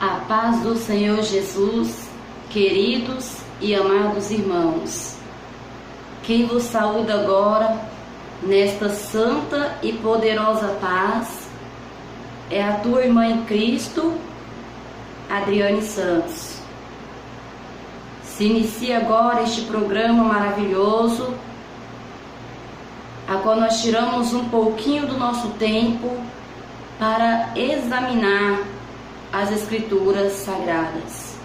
A paz do Senhor Jesus, queridos e amados irmãos. Quem vos saúda agora, nesta santa e poderosa paz, é a tua irmã em Cristo, Adriane Santos. Se inicia agora este programa maravilhoso, a qual nós tiramos um pouquinho do nosso tempo para examinar as Escrituras Sagradas,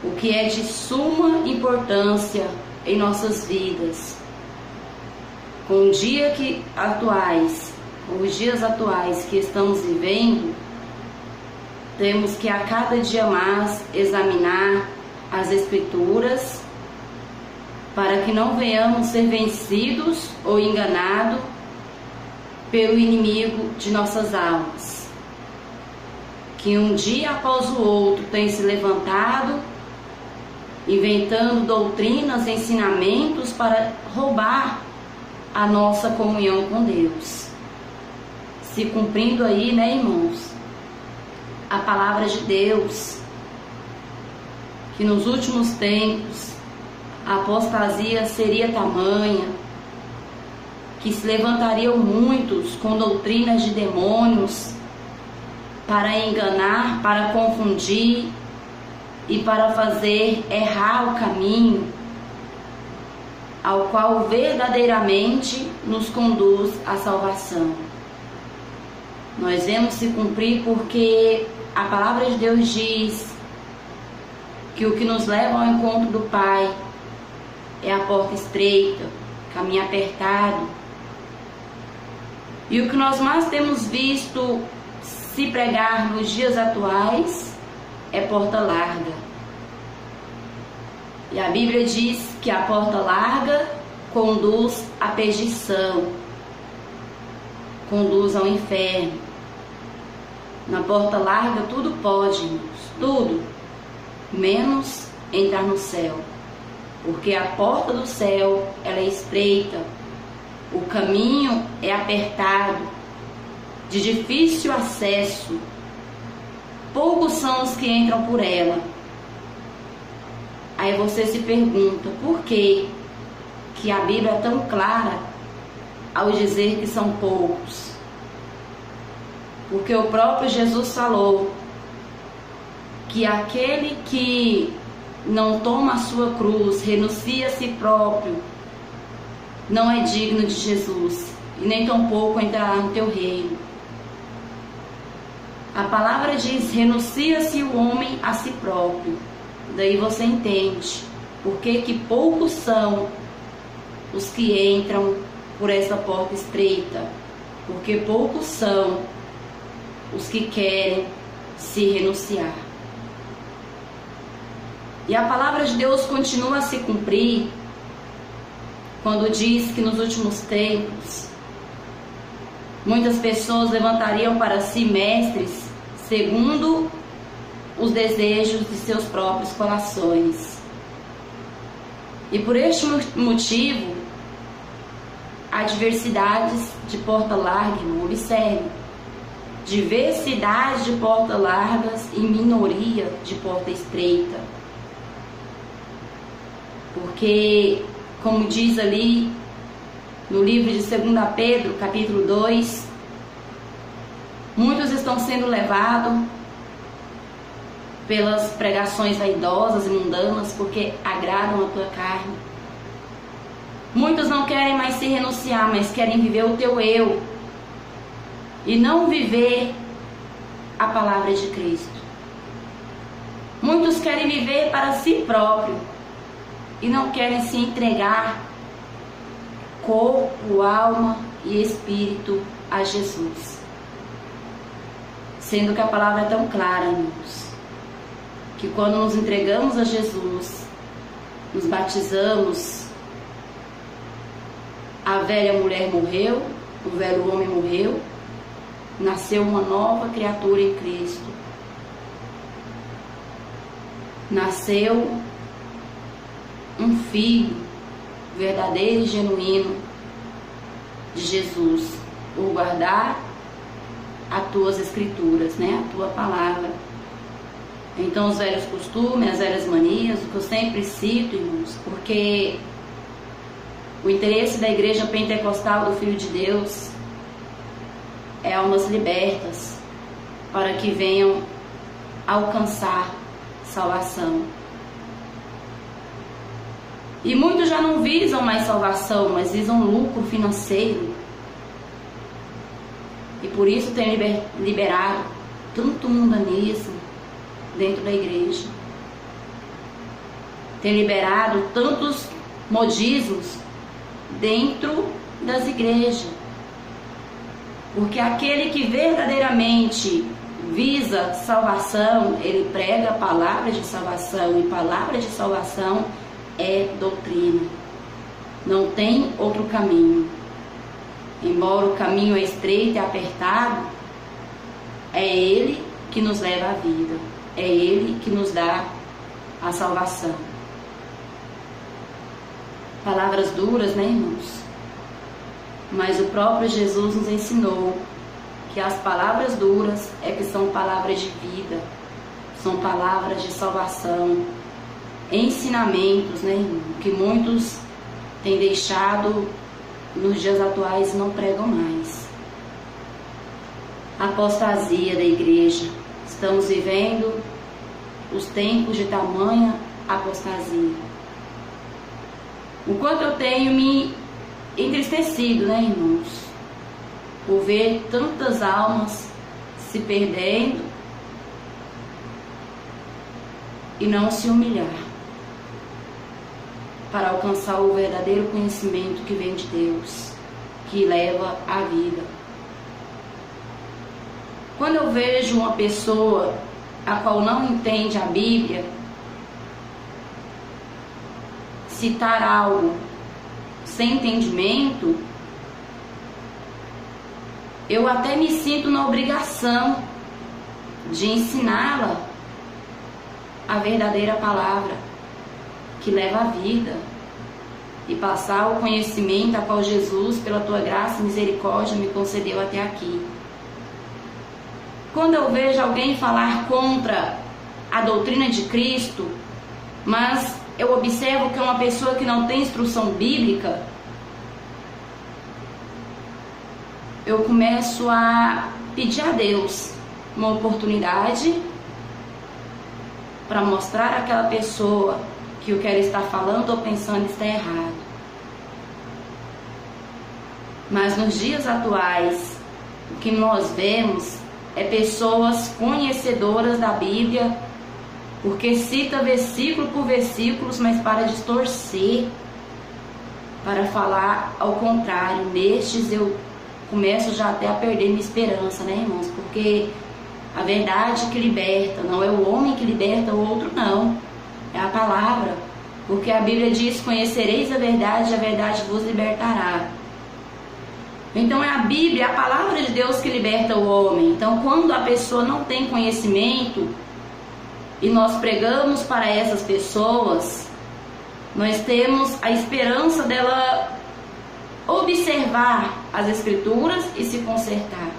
o que é de suma importância em nossas vidas. Com os dias atuais que estamos vivendo, temos que a cada dia mais examinar as Escrituras para que não venhamos ser vencidos ou enganados pelo inimigo de nossas almas, que um dia após o outro tem se levantado, inventando doutrinas, ensinamentos para roubar a nossa comunhão com Deus. Se cumprindo aí, irmãos, a palavra de Deus, que nos últimos tempos a apostasia seria tamanha, que se levantariam muitos com doutrinas de demônios, para enganar, para confundir e para fazer errar o caminho ao qual verdadeiramente nos conduz à salvação. Nós vemos se cumprir porque a palavra de Deus diz que o que nos leva ao encontro do Pai é a porta estreita, caminho apertado. E o que nós mais temos visto se pregar nos dias atuais é porta larga. E a Bíblia diz que a porta larga conduz à perdição, conduz ao inferno. Na porta larga tudo pode, irmãos, tudo, menos entrar no céu, porque a porta do céu ela é estreita, o caminho é apertado, de difícil acesso, poucos são os que entram por ela. Aí você se pergunta, por que a Bíblia é tão clara ao dizer que são poucos? Porque o próprio Jesus falou que aquele que não toma a sua cruz, renuncia a si próprio, não é digno de Jesus, e nem tampouco entrará no teu reino. A palavra diz, renuncia-se o homem a si próprio. Daí você entende por que poucos são os que entram por essa porta estreita, porque poucos são os que querem se renunciar. E a palavra de Deus continua a se cumprir quando diz que nos últimos tempos muitas pessoas levantariam para si mestres segundo os desejos de seus próprios corações. E por este motivo, há diversidades de porta larga, irmão, observe. Diversidade de porta largas e minoria de porta estreita. Porque, como diz ali no livro de 2 Pedro, capítulo 2, muitos estão sendo levados pelas pregações vaidosas e mundanas, porque agradam a tua carne. Muitos não querem mais se renunciar, mas querem viver o teu eu, e não viver a palavra de Cristo. Muitos querem viver para si próprio, e não querem se entregar corpo, alma e espírito a Jesus. Sendo que a palavra é tão clara, irmãos, que quando nos entregamos a Jesus, nos batizamos, a velha mulher morreu, o velho homem morreu, nasceu uma nova criatura em Cristo. Nasceu um filho verdadeiro e genuíno de Jesus, por guardar as tuas escrituras, a tua palavra. Então, os velhos costumes, as velhas manias, o que eu sempre cito, irmãos, porque o interesse da Igreja Pentecostal do Filho de Deus é almas libertas para que venham alcançar salvação. E muitos já não visam mais salvação, mas visam lucro financeiro. E por isso tem liberado tanto mundanismo dentro da igreja. Tem liberado tantos modismos dentro das igrejas. Porque aquele que verdadeiramente visa salvação, ele prega a palavra de salvação, e palavra de salvação é doutrina. Não tem outro caminho. Embora o caminho é estreito e apertado, é Ele que nos leva à vida. É Ele que nos dá a salvação. Palavras duras, né, irmãos? Mas o próprio Jesus nos ensinou que as palavras duras é que são palavras de vida, são palavras de salvação, ensinamentos, né, irmão? Que muitos têm deixado nos dias atuais e não pregam mais. Apostasia da igreja. Estamos vivendo os tempos de tamanha apostasia. O quanto eu tenho me entristecido, né, irmãos, por ver tantas almas se perdendo e não se humilhar para alcançar o verdadeiro conhecimento que vem de Deus, que leva à vida. Quando eu vejo uma pessoa a qual não entende a Bíblia citar algo sem entendimento, eu até me sinto na obrigação de ensiná-la a verdadeira palavra que leva à vida e passar o conhecimento a qual Jesus, pela tua graça e misericórdia, me concedeu até aqui. Quando eu vejo alguém falar contra a doutrina de Cristo, mas eu observo que é uma pessoa que não tem instrução bíblica, eu começo a pedir a Deus uma oportunidade para mostrar àquela pessoa que o que ela está falando ou pensando está errado. Mas nos dias atuais, o que nós vemos é pessoas conhecedoras da Bíblia, porque cita versículo por versículo, mas para distorcer, para falar ao contrário. Nestes eu começo já até a perder minha esperança, né, irmãos? Porque a verdade que liberta, não é o homem que liberta o outro, não. É a palavra. Porque a Bíblia diz: conhecereis a verdade e a verdade vos libertará. Então é a Bíblia, a palavra de Deus que liberta o homem. Então quando a pessoa não tem conhecimento e nós pregamos para essas pessoas, nós temos a esperança dela observar as Escrituras e se consertar.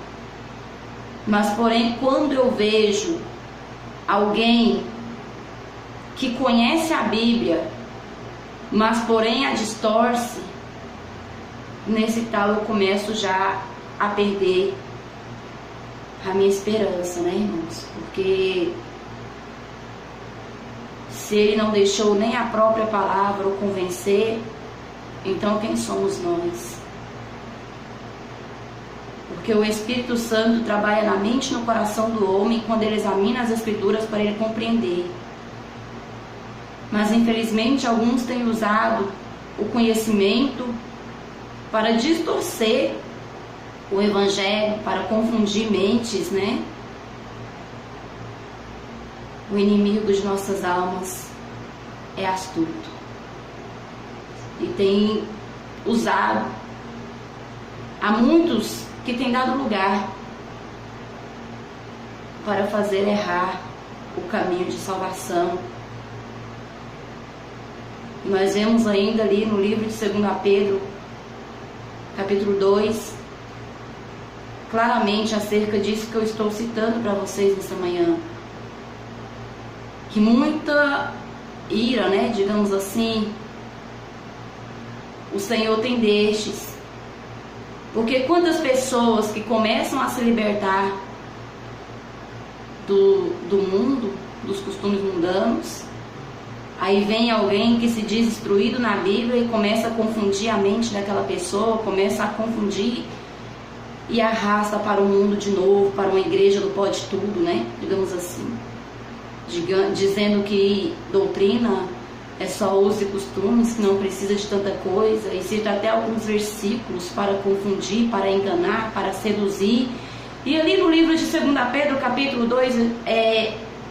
Mas porém, quando eu vejo alguém que conhece a Bíblia, mas porém a distorce, nesse tal eu começo já a perder a minha esperança, né, irmãos? Porque se ele não deixou nem a própria palavra o convencer, então quem somos nós? Porque o Espírito Santo trabalha na mente e no coração do homem quando ele examina as Escrituras para ele compreender. Mas infelizmente alguns têm usado o conhecimento para distorcer o Evangelho, para confundir mentes, né? O inimigo de nossas almas é astuto e tem usado. Há muitos que têm dado lugar para fazer errar o caminho de salvação. Nós vemos ainda ali no livro de 2 Pedro, capítulo 2, claramente acerca disso que eu estou citando para vocês nessa manhã. que muita ira, né, digamos assim, o Senhor tem destes. Porque quantas pessoas que começam a se libertar do mundo, dos costumes mundanos, aí vem alguém que se diz instruído na Bíblia e começa a confundir a mente daquela pessoa, começa a confundir e arrasta para o mundo de novo, para uma igreja do pode tudo, né? Digamos assim. Dizendo que doutrina é só uso e costumes, que não precisa de tanta coisa, e cita até alguns versículos para confundir, para enganar, para seduzir. E ali no livro de 2 Pedro, capítulo 2,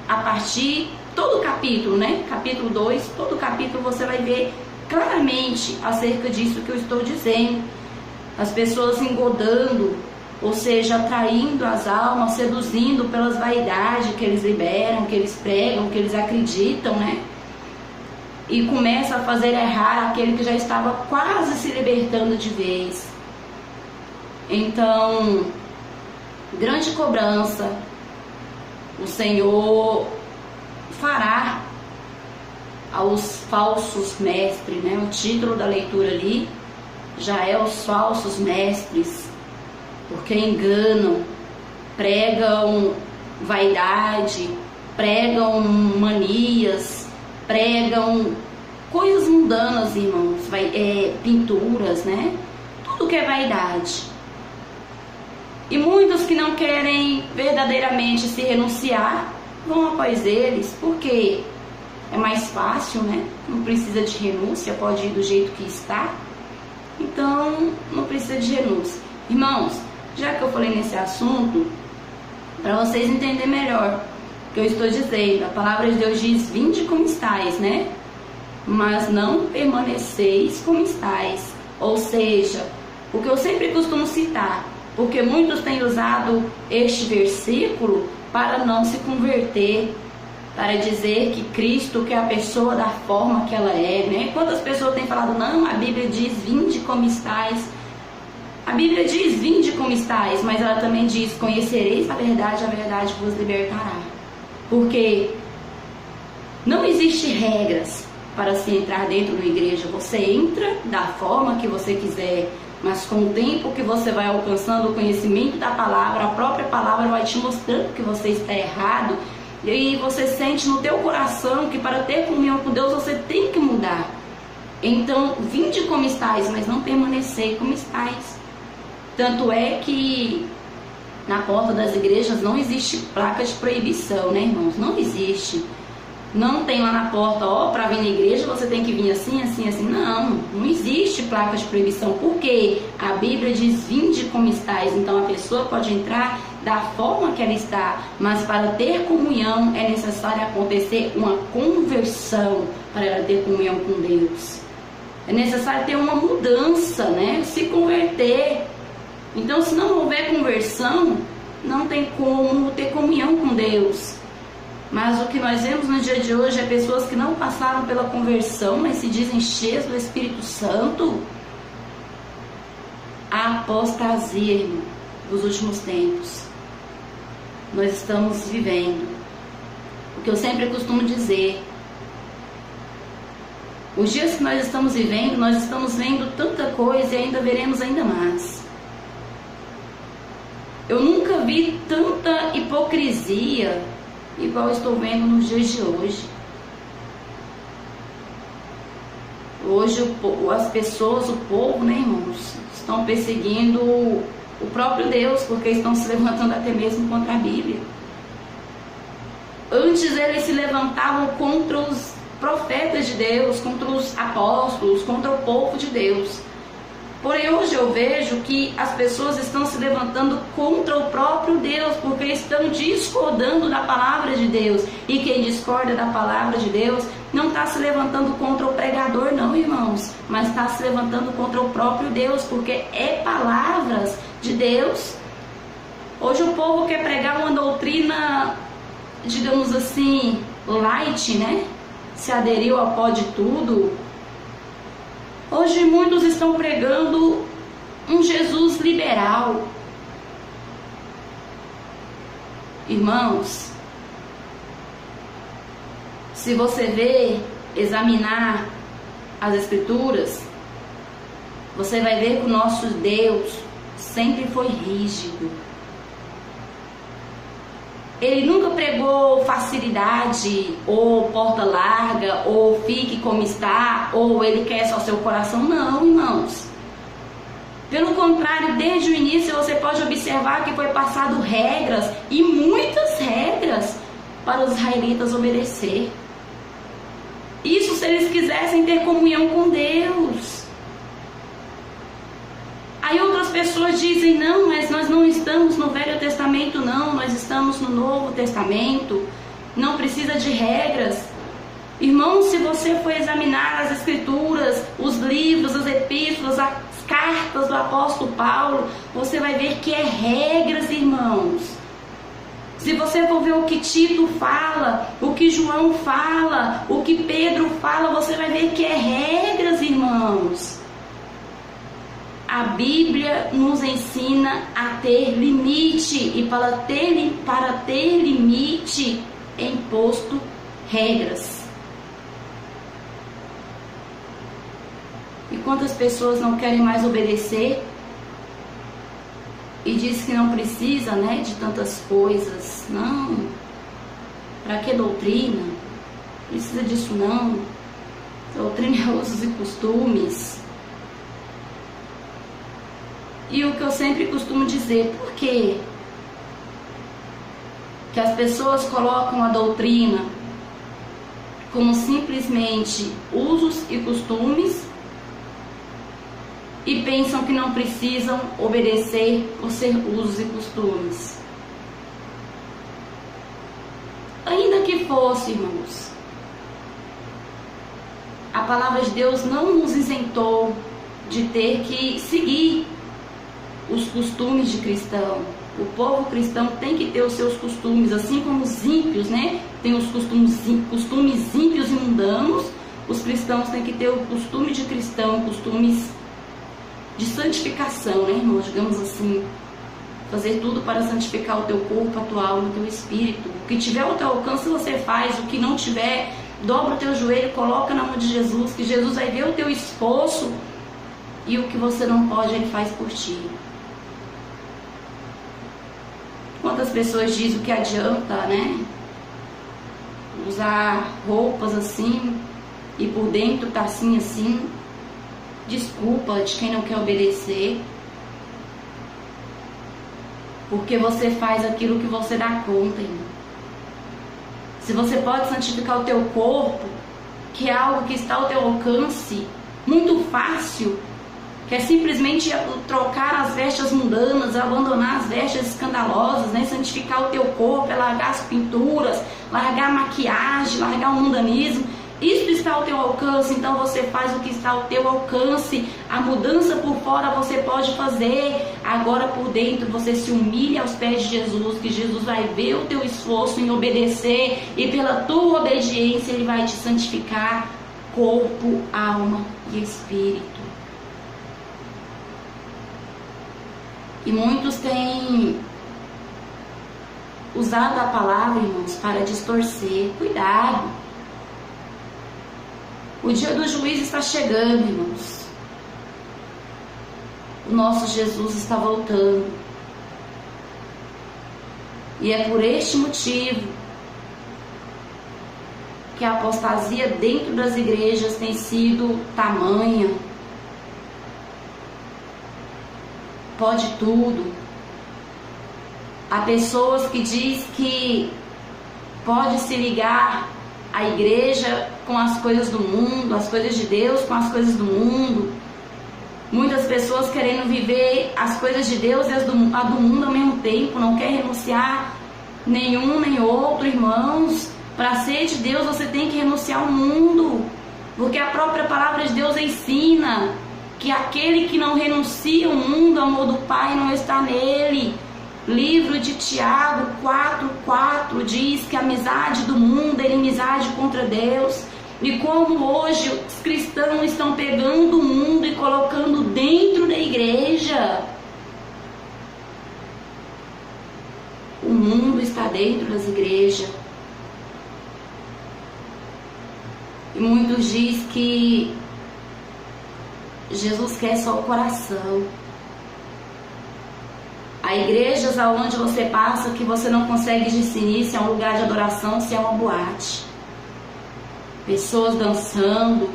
a partir, todo o capítulo, né? Capítulo 2, todo o capítulo você vai ver claramente acerca disso que eu estou dizendo. As pessoas engodando, ou seja, atraindo as almas, seduzindo pelas vaidades que eles liberam, que eles pregam, que eles acreditam, né? E começa a fazer errar aquele que já estava quase se libertando de vez. Então, grande cobrança o Senhor fará aos falsos mestres, né? O título da leitura ali já é os falsos mestres, porque enganam, pregam vaidade, pregam manias, pregam coisas mundanas, irmãos, pinturas, né? Tudo que é vaidade. E muitos que não querem verdadeiramente se renunciar vão após eles, porque é mais fácil, né? Não precisa de renúncia, pode ir do jeito que está. Então, não precisa de renúncia. Irmãos, já que eu falei nesse assunto, para vocês entenderem melhor o que eu estou dizendo, a palavra de Deus diz: vinde como estáis, né? Mas não permaneceis como estáis. Ou seja, o que eu sempre costumo citar, porque muitos têm usado este versículo para não se converter, para dizer que Cristo que é a pessoa da forma que ela é, né? Quantas pessoas têm falado, não, a Bíblia diz, vinde como estáis. A Bíblia diz, vinde como estáis, mas ela também diz, conhecereis a verdade vos libertará. Porque não existe regras para se entrar dentro da igreja. Você entra da forma que você quiser, mas com o tempo que você vai alcançando o conhecimento da palavra, a própria palavra vai te mostrando que você está errado. E aí você sente no teu coração que para ter comunhão com Deus você tem que mudar. Então, vinde como estáis, mas não permanecei como estáis. Tanto é que na porta das igrejas não existe placa de proibição, né, irmãos? Não existe. Não tem lá na porta, ó, para vir na igreja você tem que vir assim, assim, assim. Não, não existe placa de proibição. Por quê? A Bíblia diz, vinde como estáis. Então a pessoa pode entrar da forma que ela está, mas para ter comunhão é necessário acontecer uma conversão para ela ter comunhão com Deus. É necessário ter uma mudança, né? Se converter. Então, se não houver conversão, não tem como ter comunhão com Deus. Mas o que nós vemos no dia de hoje é pessoas que não passaram pela conversão, mas se dizem cheias do Espírito Santo. A apostasia, irmão, dos últimos tempos. Nós estamos vivendo. O que eu sempre costumo dizer, os dias que nós estamos vivendo, nós estamos vendo tanta coisa e ainda veremos ainda mais. Eu nunca vi tanta hipocrisia igual estou vendo nos dias de hoje. Hoje as pessoas, o povo, né, irmãos, estão perseguindo o próprio Deus, porque estão se levantando até mesmo contra a Bíblia. Antes eles se levantavam contra os profetas de Deus, contra os apóstolos, contra o povo de Deus. Porém, hoje eu vejo que as pessoas estão se levantando contra o próprio Deus, porque estão discordando da palavra de Deus. E quem discorda da palavra de Deus não está se levantando contra o pregador, não, irmãos, mas está se levantando contra o próprio Deus, porque é palavras de Deus. Hoje o povo quer pregar uma doutrina, digamos assim, light, né? Se aderiu ao pode tudo. Hoje muitos estão pregando um Jesus liberal. Irmãos, Se você examinar as Escrituras, você vai ver que o nosso Deus sempre foi rígido. Ele nunca pregou facilidade, ou porta larga, ou fique como está, ou ele quer só seu coração. Não, irmãos. Pelo contrário, desde o início você pode observar que foi passado regras, e muitas regras, para os israelitas obedecer. Isso se eles quisessem ter comunhão com Deus. Aí outras pessoas dizem, não, mas nós não estamos no Velho Testamento, não, nós estamos no Novo Testamento, não precisa de regras. Irmãos, se você for examinar as Escrituras, os livros, as epístolas, as cartas do apóstolo Paulo, você vai ver que é regras, irmãos. Se você for ver o que Tito fala, o que João fala, o que Pedro fala, você vai ver que é regras, irmãos. A Bíblia nos ensina a ter limite, e para ter limite é imposto regras. E quantas pessoas não querem mais obedecer e diz que não precisa, né, de tantas coisas? Não. Para que doutrina? Precisa disso não. Doutrina é usos e costumes. E o que eu sempre costumo dizer, por quê? Que as pessoas colocam a doutrina como simplesmente usos e costumes e pensam que não precisam obedecer por ser usos e costumes. Ainda que fosse, irmãos, a palavra de Deus não nos isentou de ter que seguir os costumes de cristão. O povo cristão tem que ter os seus costumes, assim como os ímpios, né? Tem os costumes ímpios e mundanos. Os cristãos têm que ter o costume de cristão, costumes de santificação, né, irmãos? Digamos assim, fazer tudo para santificar o teu corpo, a tua alma, o teu espírito. O que tiver ao teu alcance você faz, o que não tiver, dobra o teu joelho, coloca na mão de Jesus, que Jesus vai ver o teu esforço, e o que você não pode, Ele faz por ti. Quantas pessoas dizem o que adianta, né? Usar roupas assim e por dentro tá assim. Desculpa de quem não quer obedecer. Porque você faz aquilo que você dá conta, irmão. Se você pode santificar o teu corpo, que é algo que está ao teu alcance, muito fácil, que é simplesmente trocar as vestes mundanas, abandonar as vestes escandalosas, né? Santificar o teu corpo, é largar as pinturas, largar a maquiagem, largar o mundanismo. Isso está ao teu alcance, então você faz o que está ao teu alcance. A mudança por fora você pode fazer, agora por dentro você se humilha aos pés de Jesus, que Jesus vai ver o teu esforço em obedecer, e pela tua obediência Ele vai te santificar corpo, alma e espírito. E muitos têm usado a palavra, irmãos, para distorcer. Cuidado. O dia do juízo está chegando, irmãos. O nosso Jesus está voltando. E é por este motivo que a apostasia dentro das igrejas tem sido tamanha. Pode tudo. Há pessoas que dizem que pode se ligar a igreja com as coisas do mundo, as coisas de Deus com as coisas do mundo. Muitas pessoas querendo viver as coisas de Deus e a do mundo ao mesmo tempo, não quer renunciar nenhum nem outro, irmãos. Para ser de Deus você tem que renunciar ao mundo, porque a própria palavra de Deus ensina que aquele que não renuncia ao mundo, o amor do Pai não está nele. Livro de Tiago 4,4 diz que a amizade do mundo é inimizade contra Deus. E como hoje os cristãos estão pegando o mundo e colocando dentro da igreja. O mundo está dentro das igrejas. E muitos dizem que Jesus quer só o coração. Há igrejas aonde você passa que você não consegue discernir se é um lugar de adoração, se é uma boate. Pessoas dançando,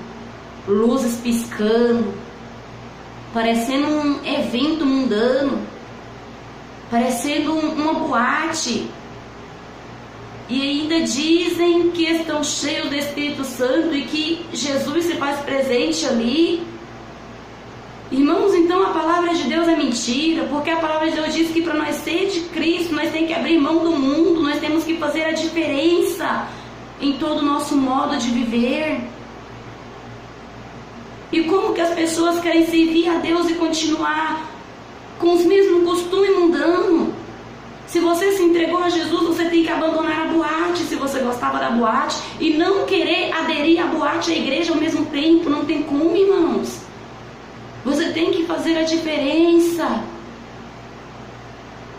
luzes piscando, parecendo um evento mundano, parecendo uma boate. E ainda dizem que estão cheios do Espírito Santo e que Jesus se faz presente ali. Irmãos, então a palavra de Deus é mentira, porque a palavra de Deus diz que para nós ser de Cristo, nós temos que abrir mão do mundo, nós temos que fazer a diferença em todo o nosso modo de viver. E como que as pessoas querem servir a Deus e continuar com os mesmos costumes mundanos? Se você se entregou a Jesus, você tem que abandonar a boate, se você gostava da boate, e não querer aderir à boate e à igreja ao mesmo tempo. Não tem como, irmãos. Você tem que fazer a diferença.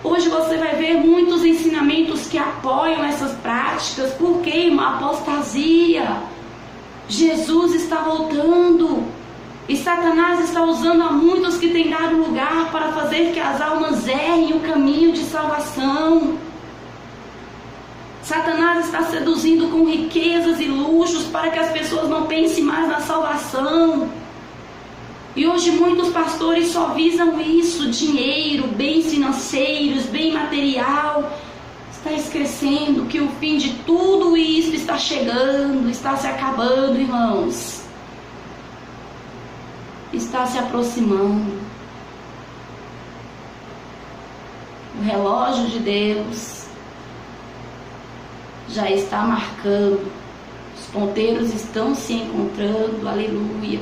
Hoje você vai ver muitos ensinamentos que apoiam essas práticas. Por quê, irmã? Apostasia. Jesus está voltando. E Satanás está usando a muitos que têm dado lugar para fazer que as almas errem o caminho de salvação. Satanás está seduzindo com riquezas e luxos para que as pessoas não pensem mais na salvação. E hoje muitos pastores só visam isso, dinheiro, bens financeiros, bem material. Está esquecendo que o fim de tudo isso está chegando, está se acabando, irmãos. Está se aproximando. O relógio de Deus já está marcando. Os ponteiros estão se encontrando, aleluia.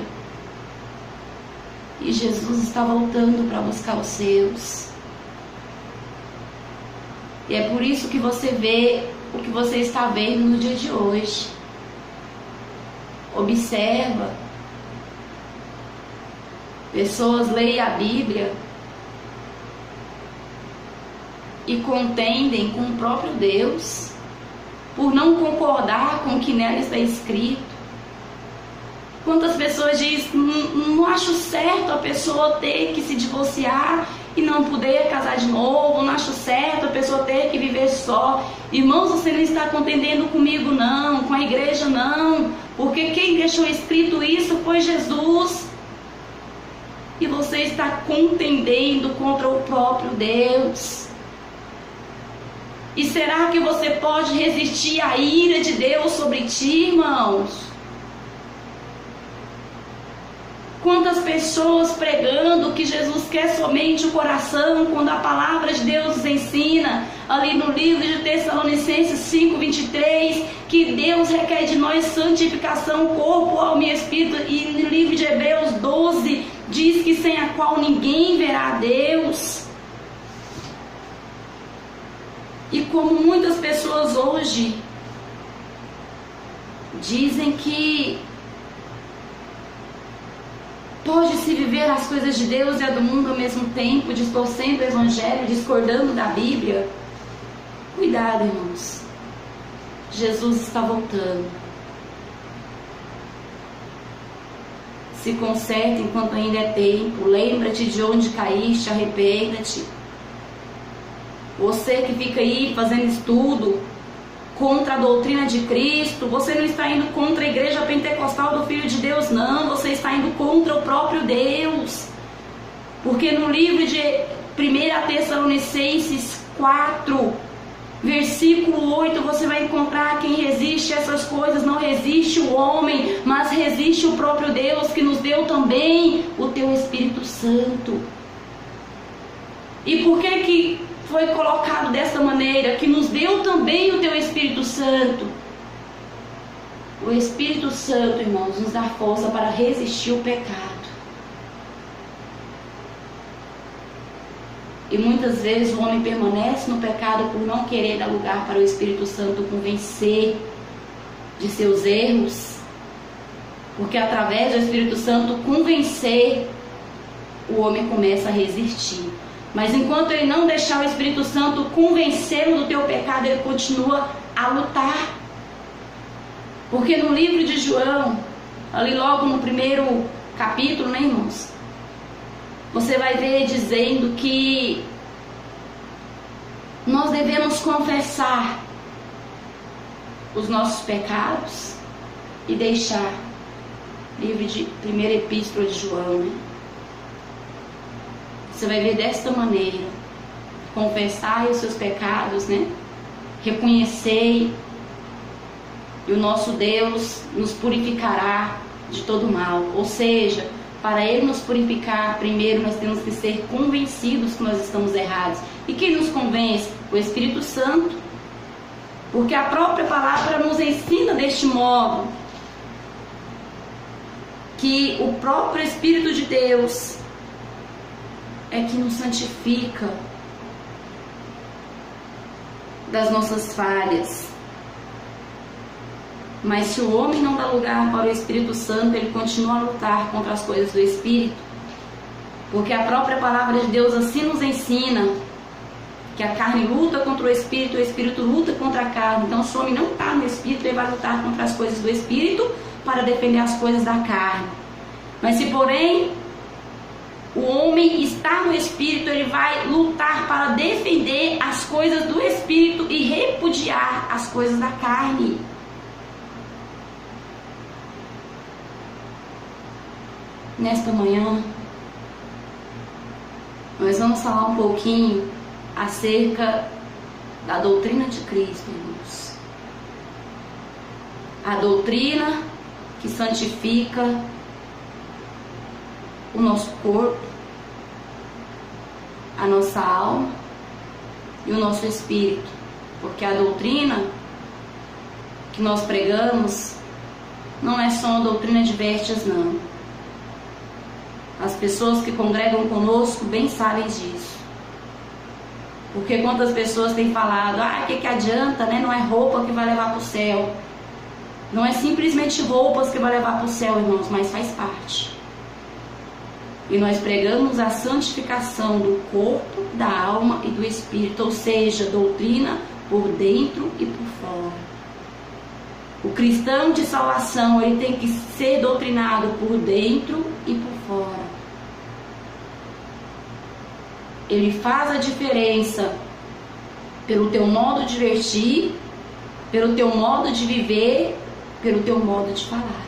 E Jesus está voltando para buscar os seus. E é por isso que você vê o que você está vendo no dia de hoje. Observa. Pessoas leem a Bíblia e contendem com o próprio Deus por não concordar com o que nela está escrito. Quantas pessoas dizem, não acho certo a pessoa ter que se divorciar e não poder casar de novo, não acho certo a pessoa ter que viver só. Irmãos, você não está contendendo comigo não, com a igreja não, porque quem deixou escrito isso foi Jesus. E você está contendendo contra o próprio Deus. E será que você pode resistir à ira de Deus sobre ti, irmãos? Quantas pessoas pregando que Jesus quer somente o coração, quando a palavra de Deus nos ensina, ali no livro de Tessalonicenses 5:23, que Deus requer de nós santificação, corpo, alma e espírito, e no livro de Hebreus 12, diz que sem a qual ninguém verá a Deus. E como muitas pessoas hoje dizem que pode-se viver as coisas de Deus e a do mundo ao mesmo tempo, distorcendo o Evangelho, discordando da Bíblia. Cuidado, irmãos. Jesus está voltando. Se conserta enquanto ainda é tempo. Lembra-te de onde caíste, arrependa-te. Você que fica aí fazendo estudo contra a doutrina de Cristo, você não está indo contra a igreja pentecostal do Filho de Deus, não. Você está indo contra o próprio Deus. Porque no livro de 1 Tessalonicenses 4, versículo 8, você vai encontrar: quem resiste a essas coisas não resiste o homem, mas resiste o próprio Deus, que nos deu também o teu Espírito Santo. E por que foi colocado dessa maneira? Que nos deu também o teu Espírito Santo. O Espírito Santo, irmãos, nos dá força para resistir o pecado. E muitas vezes o homem permanece no pecado por não querer dar lugar para o Espírito Santo convencer de seus erros. Porque através do Espírito Santo convencer, o homem começa a resistir. Mas enquanto ele não deixar o Espírito Santo convencê-lo do teu pecado, ele continua a lutar. Porque no livro de João, ali logo no primeiro capítulo, né, irmãos? Você vai ver dizendo que nós devemos confessar os nossos pecados e deixar. Livro de primeira epístola de João, né? Você vai ver desta maneira: confessai os seus pecados, né? Reconhecei, e o nosso Deus nos purificará de todo mal. Ou seja, para Ele nos purificar, primeiro nós temos que ser convencidos que nós estamos errados. E quem nos convence? O Espírito Santo. Porque a própria palavra nos ensina deste modo, que o próprio Espírito de Deus é que nos santifica das nossas falhas. Mas se o homem não dá lugar para o Espírito Santo, ele continua a lutar contra as coisas do Espírito. Porque a própria palavra de Deus assim nos ensina que a carne luta contra o Espírito luta contra a carne. Então, se o homem não está no Espírito, ele vai lutar contra as coisas do Espírito para defender as coisas da carne. Mas se, porém, o homem está no Espírito, ele vai lutar para defender as coisas do Espírito e repudiar as coisas da carne. Nesta manhã, nós vamos falar um pouquinho acerca da doutrina de Cristo, irmãos. A doutrina que santifica o nosso corpo, a nossa alma e o nosso espírito. Porque a doutrina que nós pregamos não é só uma doutrina de vestes, não. As pessoas que congregam conosco bem sabem disso. Porque quantas pessoas têm falado, que adianta, né? Não é roupa que vai levar para o céu. Não é simplesmente roupas que vai levar para o céu, irmãos, mas faz parte. E nós pregamos a santificação do corpo, da alma e do espírito, ou seja, doutrina por dentro e por fora. O cristão de salvação, ele tem que ser doutrinado por dentro e por fora. Ele faz a diferença pelo teu modo de vestir, pelo teu modo de viver, pelo teu modo de falar.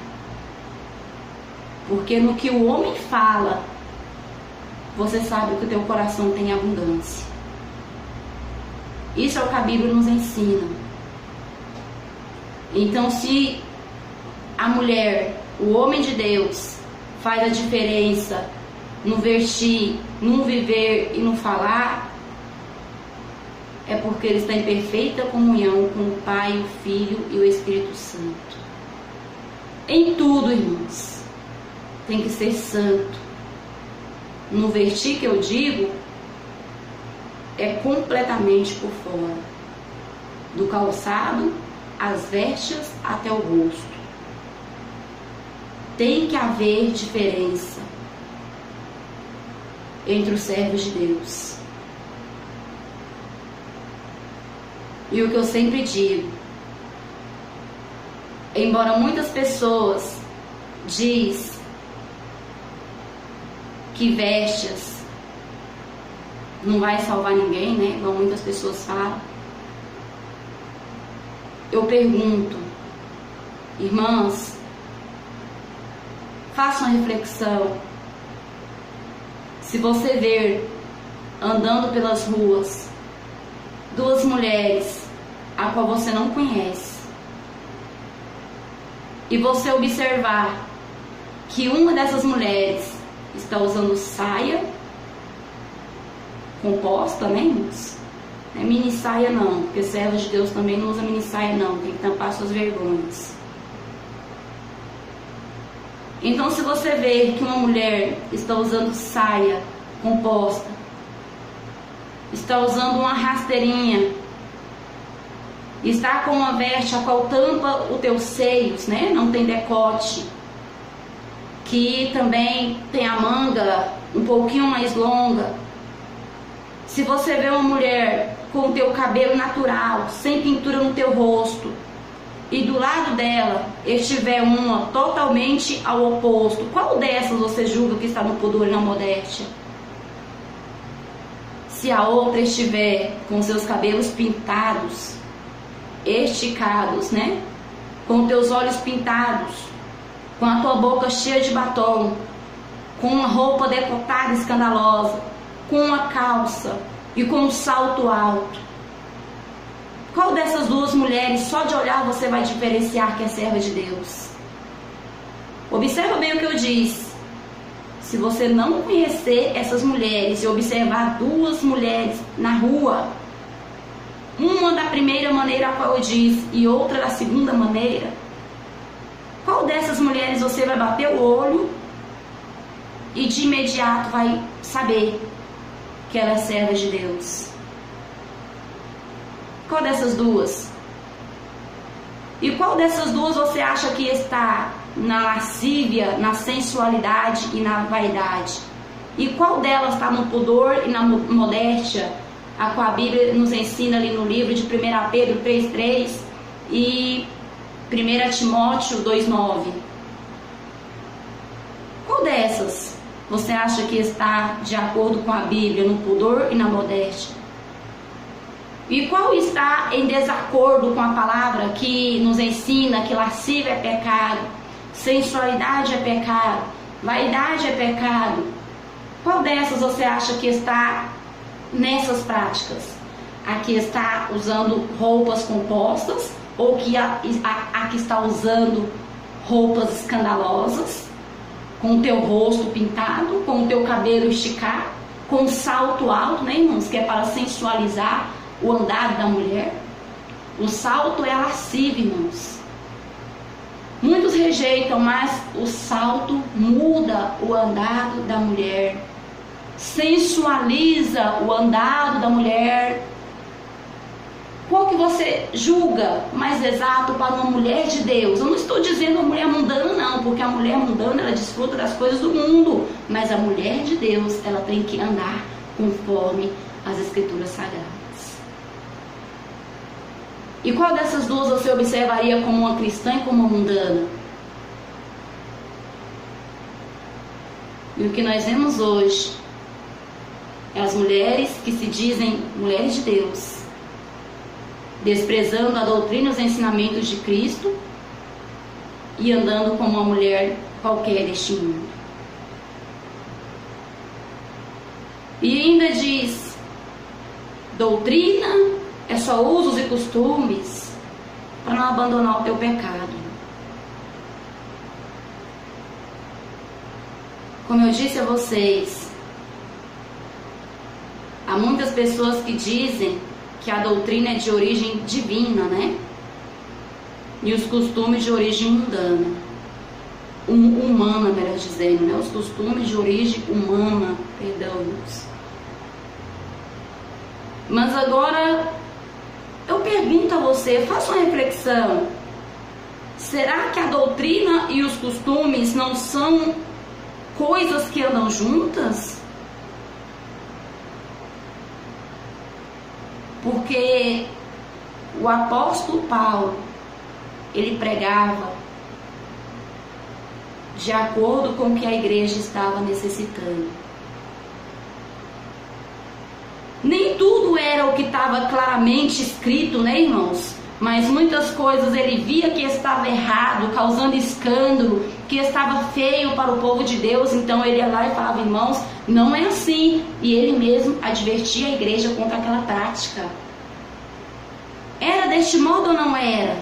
Porque no que o homem fala, você sabe que o teu coração tem abundância. Isso é o que a Bíblia nos ensina. Então, se a mulher, o homem de Deus, faz a diferença no vestir, no viver e no falar, é porque ele está em perfeita comunhão com o Pai, o Filho e o Espírito Santo. Em tudo, irmãos, tem que ser santo. No vestir que eu digo, é completamente por fora. Do calçado, as vestes até o rosto. Tem que haver diferença entre os servos de Deus. E o que eu sempre digo, embora muitas pessoas diz que vestes não vai salvar ninguém, né? Igual muitas pessoas falam. Eu pergunto, irmãs, façam uma reflexão. Se você ver andando pelas ruas duas mulheres a qual você não conhece, e você observar que uma dessas mulheres está usando saia composta, né, irmãos? Não é mini saia não, porque servos de Deus também não usa mini saia não, tem que tampar suas vergonhas. Então, se você ver que uma mulher está usando saia composta, está usando uma rasteirinha, está com uma veste a qual tampa os teus seios, né? Não tem decote, que também tem a manga um pouquinho mais longa. Se você vê uma mulher com o teu cabelo natural, sem pintura no teu rosto, e do lado dela estiver uma totalmente ao oposto, qual dessas você julga que está no pudor e na modéstia? Se a outra estiver com seus cabelos pintados, esticados, né? Com teus olhos pintados, com a tua boca cheia de batom, com uma roupa decotada escandalosa, com uma calça e com um salto alto, qual dessas duas mulheres, só de olhar você vai diferenciar que é serva de Deus? Observa bem o que eu disse. Se você não conhecer essas mulheres e observar duas mulheres na rua, uma da primeira maneira a qual eu disse e outra da segunda maneira, qual dessas mulheres você vai bater o olho e de imediato vai saber que ela é serva de Deus? Qual dessas duas? E qual dessas duas você acha que está na lascívia, na sensualidade e na vaidade? E qual delas está no pudor e na modéstia, a qual a Bíblia nos ensina ali no livro de 1 Pedro 3,3 e 1 Timóteo 2,9? Qual dessas você acha que está de acordo com a Bíblia no pudor e na modéstia? E qual está em desacordo com a palavra que nos ensina que lascívia é pecado, sensualidade é pecado, vaidade é pecado? Qual dessas você acha que está nessas práticas? A que está usando roupas compostas ou a que está usando roupas escandalosas, com o teu rosto pintado, com o teu cabelo esticado, com salto alto, né, irmãos? Que é para sensualizar o andar da mulher. O salto é a lascívia, irmãos. Muitos rejeitam, mas o salto muda o andado da mulher, sensualiza o andado da mulher. Qual que você julga mais exato para uma mulher de Deus? Eu não estou dizendo a mulher mundana não, porque a mulher mundana ela desfruta das coisas do mundo, mas a mulher de Deus ela tem que andar conforme as Escrituras Sagradas. E qual dessas duas você observaria como uma cristã e como uma mundana? E o que nós vemos hoje é as mulheres que se dizem mulheres de Deus, desprezando a doutrina e os ensinamentos de Cristo e andando como uma mulher qualquer deste mundo. E ainda diz, doutrina é só usos e costumes para não abandonar o teu pecado. Como eu disse a vocês, há muitas pessoas que dizem que a doutrina é de origem divina, né? E os costumes de origem mundana. Humana, melhor dizendo, né? Os costumes de origem humana, perdão-nos. Mas agora eu pergunto a você, faça uma reflexão. Será que a doutrina e os costumes não são coisas que andam juntas? Porque o apóstolo Paulo, ele pregava de acordo com o que a igreja estava necessitando. Nem tudo era o que estava claramente escrito, né, irmãos? Mas muitas coisas ele via que estava errado, causando escândalo, que estava feio para o povo de Deus. Então ele ia lá e falava, irmãos, não é assim. E ele mesmo advertia a igreja contra aquela prática. Era deste modo ou não era?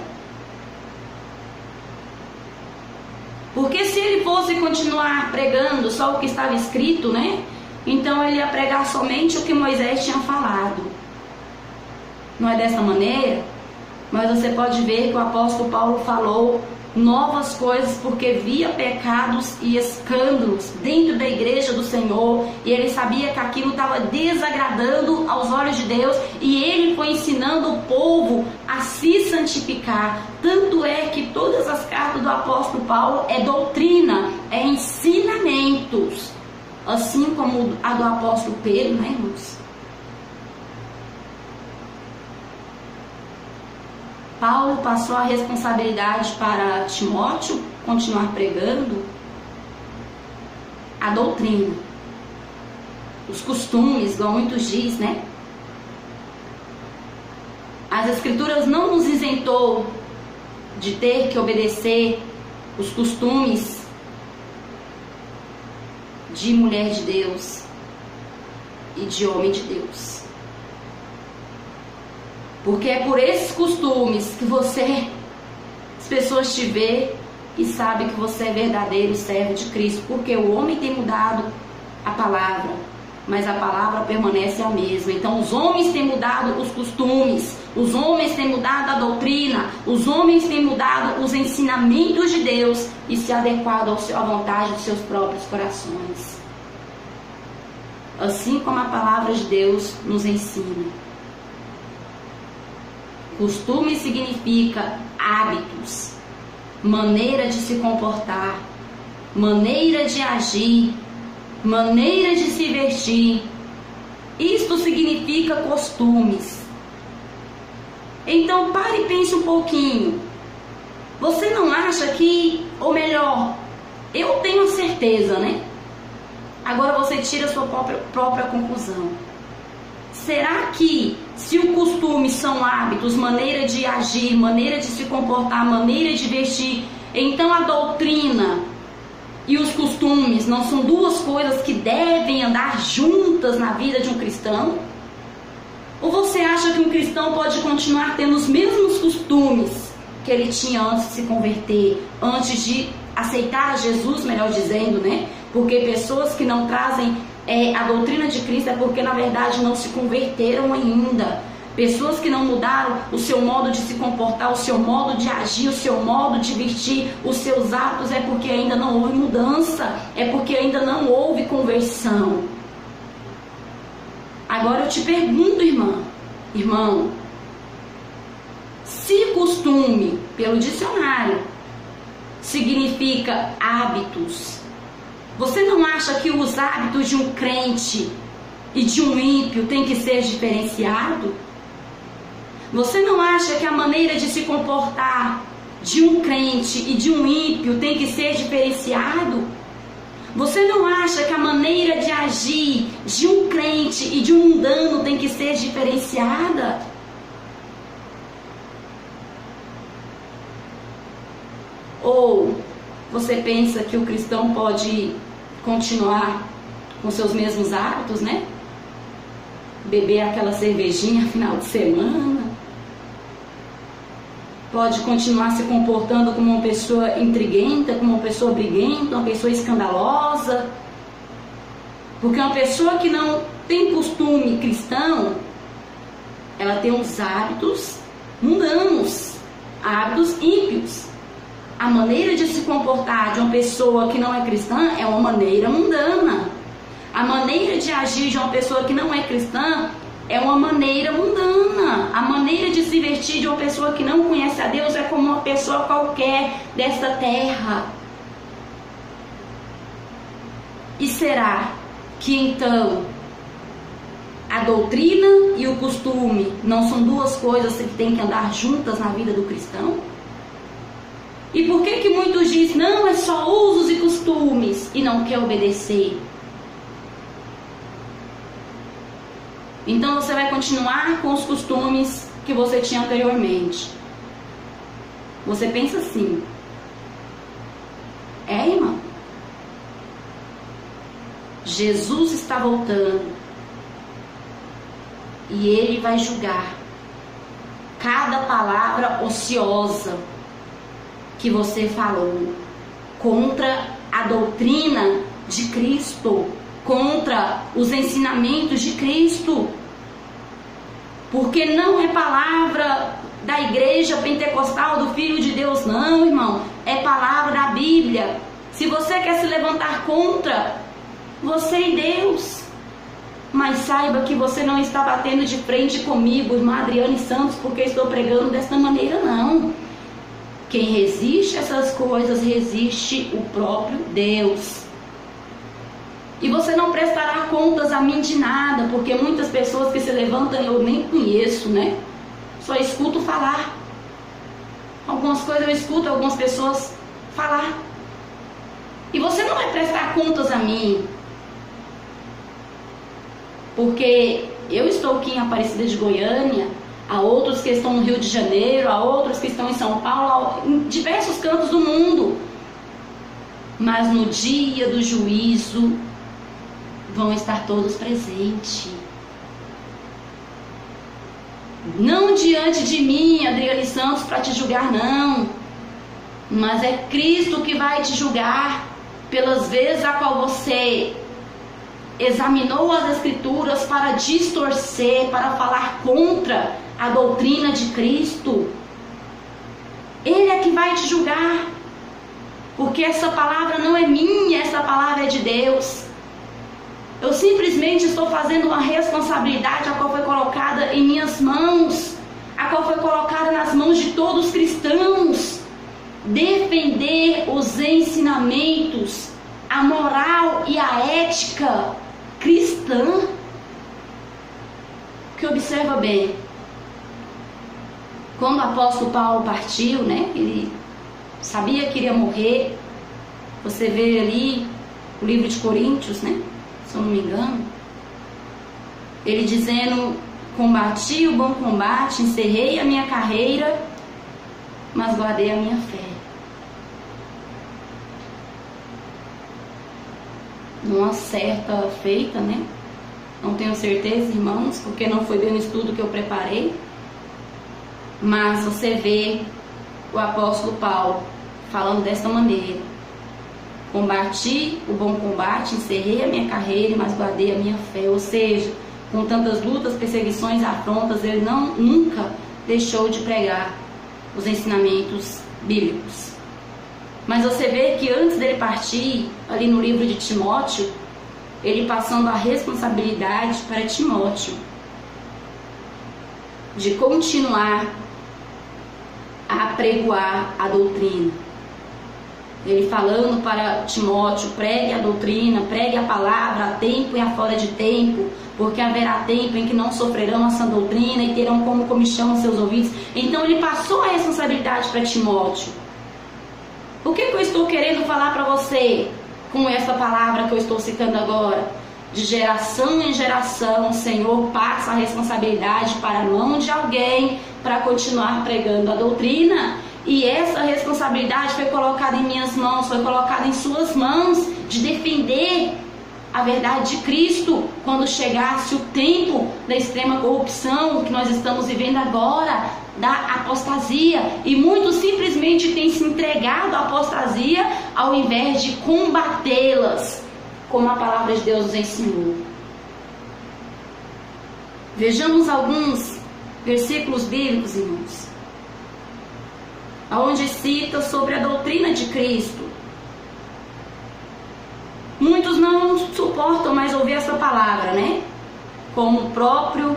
Porque se ele fosse continuar pregando só o que estava escrito, né? Então ele ia pregar somente o que Moisés tinha falado. Não é dessa maneira? Mas você pode ver que o apóstolo Paulo falou novas coisas porque via pecados e escândalos dentro da igreja do Senhor, e ele sabia que aquilo estava desagradando aos olhos de Deus, e ele foi ensinando o povo a se santificar. Tanto é que todas as cartas do apóstolo Paulo é doutrina, é ensinamentos, assim como a do apóstolo Pedro, né, irmãos? Paulo passou a responsabilidade para Timóteo continuar pregando a doutrina, os costumes, igual muitos diz, né? As Escrituras não nos isentou de ter que obedecer os costumes de mulher de Deus e de homem de Deus. Porque é por esses costumes que as pessoas te vê e sabem que você é verdadeiro servo de Cristo. Porque o homem tem mudado a palavra, mas a palavra permanece a mesma. Então os homens têm mudado os costumes, os homens têm mudado a doutrina, os homens têm mudado os ensinamentos de Deus e se adequado à vontade dos seus próprios corações. Assim como a palavra de Deus nos ensina. Costume significa hábitos, maneira de se comportar, maneira de agir, maneira de se vestir. Isto significa costumes. Então pare e pense um pouquinho. Você não acha que, ou melhor, eu tenho certeza, né? Agora você tira a sua própria conclusão. Será que se o costume são hábitos, maneira de agir, maneira de se comportar, maneira de vestir, então a doutrina e os costumes não são duas coisas que devem andar juntas na vida de um cristão? Ou você acha que um cristão pode continuar tendo os mesmos costumes que ele tinha antes de se converter, antes de aceitar Jesus, melhor dizendo, né? Porque pessoas que não trazem a doutrina de Cristo é porque na verdade não se converteram ainda. Pessoas que não mudaram o seu modo de se comportar, o seu modo de agir, o seu modo de vestir, os seus atos, é porque ainda não houve mudança, é porque ainda não houve conversão. Agora eu te pergunto, irmão, se costume, pelo dicionário, significa hábitos, você não acha que os hábitos de um crente e de um ímpio tem que ser diferenciado? Você não acha que a maneira de se comportar de um crente e de um ímpio tem que ser diferenciado? Você não acha que a maneira de agir de um crente e de um mundano tem que ser diferenciada? Ou você pensa que o cristão pode continuar com seus mesmos hábitos, né? Beber aquela cervejinha final de semana. Pode continuar se comportando como uma pessoa intriguenta, como uma pessoa briguenta, uma pessoa escandalosa. Porque uma pessoa que não tem costume cristão, ela tem uns hábitos mundanos, hábitos ímpios. A maneira de se comportar de uma pessoa que não é cristã é uma maneira mundana. A maneira de agir de uma pessoa que não é cristã é uma maneira mundana. A maneira de se vestir de uma pessoa que não conhece a Deus é como uma pessoa qualquer desta terra. E será que então a doutrina e o costume não são duas coisas que têm que andar juntas na vida do cristão? E por que muitos dizem, não, é só usos e costumes, e não quer obedecer? Então você vai continuar com os costumes que você tinha anteriormente. Você pensa assim, irmão? Jesus está voltando e Ele vai julgar cada palavra ociosa que você falou contra a doutrina de Cristo, contra os ensinamentos de Cristo. Porque não é palavra da igreja pentecostal do Filho de Deus, não, irmão. É palavra da Bíblia. Se você quer se levantar contra, você e Deus. Mas saiba que você não está batendo de frente comigo, irmã Adriane Santos, porque estou pregando desta maneira, não. Quem resiste a essas coisas, resiste o próprio Deus. E você não prestará contas a mim de nada, porque muitas pessoas que se levantam eu nem conheço, né? Só escuto falar. algumas coisas, eu escuto algumas pessoas falar. E você não vai prestar contas a mim, porque eu estou aqui em Aparecida de Goiânia, há outros que estão no Rio de Janeiro, há outros que estão em São Paulo, em diversos cantos do mundo. Mas no dia do juízo vão estar todos presentes. Não diante de mim, Adriane Santos, para te julgar, não. Mas é Cristo que vai te julgar pelas vezes a qual você examinou as Escrituras para distorcer, para falar contra a doutrina de Cristo. Ele é que vai te julgar, porque essa palavra não é minha, essa palavra é de Deus. Eu simplesmente estou fazendo uma responsabilidade a qual foi colocada em minhas mãos, a qual foi colocada nas mãos de todos os cristãos. Defender os ensinamentos, a moral e a ética cristã. Que observa bem, quando o apóstolo Paulo partiu, né, ele sabia que iria morrer. Você vê ali o livro de Coríntios, né, se eu não me engano, ele dizendo: combati o bom combate, encerrei a minha carreira, mas guardei a minha fé. Numa certa feita, né? Não tenho certeza, irmãos, porque não foi bem o estudo que eu preparei. Mas você vê o apóstolo Paulo falando desta maneira: combati o bom combate, encerrei a minha carreira, mas guardei a minha fé. Ou seja, com tantas lutas, perseguições, afrontas, ele nunca deixou de pregar os ensinamentos bíblicos. Mas você vê que antes dele partir, ali no livro de Timóteo, ele passando a responsabilidade para Timóteo de continuar a apregoar a doutrina. Ele falando para Timóteo: pregue a doutrina, pregue a palavra a tempo e a fora de tempo, porque haverá tempo em que não sofrerão a sã doutrina e terão como comichão os seus ouvidos. Então ele passou a responsabilidade para Timóteo. O que eu estou querendo falar para você com essa palavra que eu estou citando agora? De geração em geração, o Senhor passa a responsabilidade para a mão de alguém para continuar pregando a doutrina. E essa responsabilidade foi colocada em minhas mãos, foi colocada em suas mãos, de defender a verdade de Cristo quando chegasse o tempo da extrema corrupção que nós estamos vivendo agora, da apostasia. E muitos simplesmente têm se entregado à apostasia ao invés de combatê-las, como a palavra de Deus nos ensinou. Vejamos alguns versículos bíblicos, irmãos, onde cita sobre a doutrina de Cristo. Muitos não suportam mais ouvir essa palavra, né? Como o próprio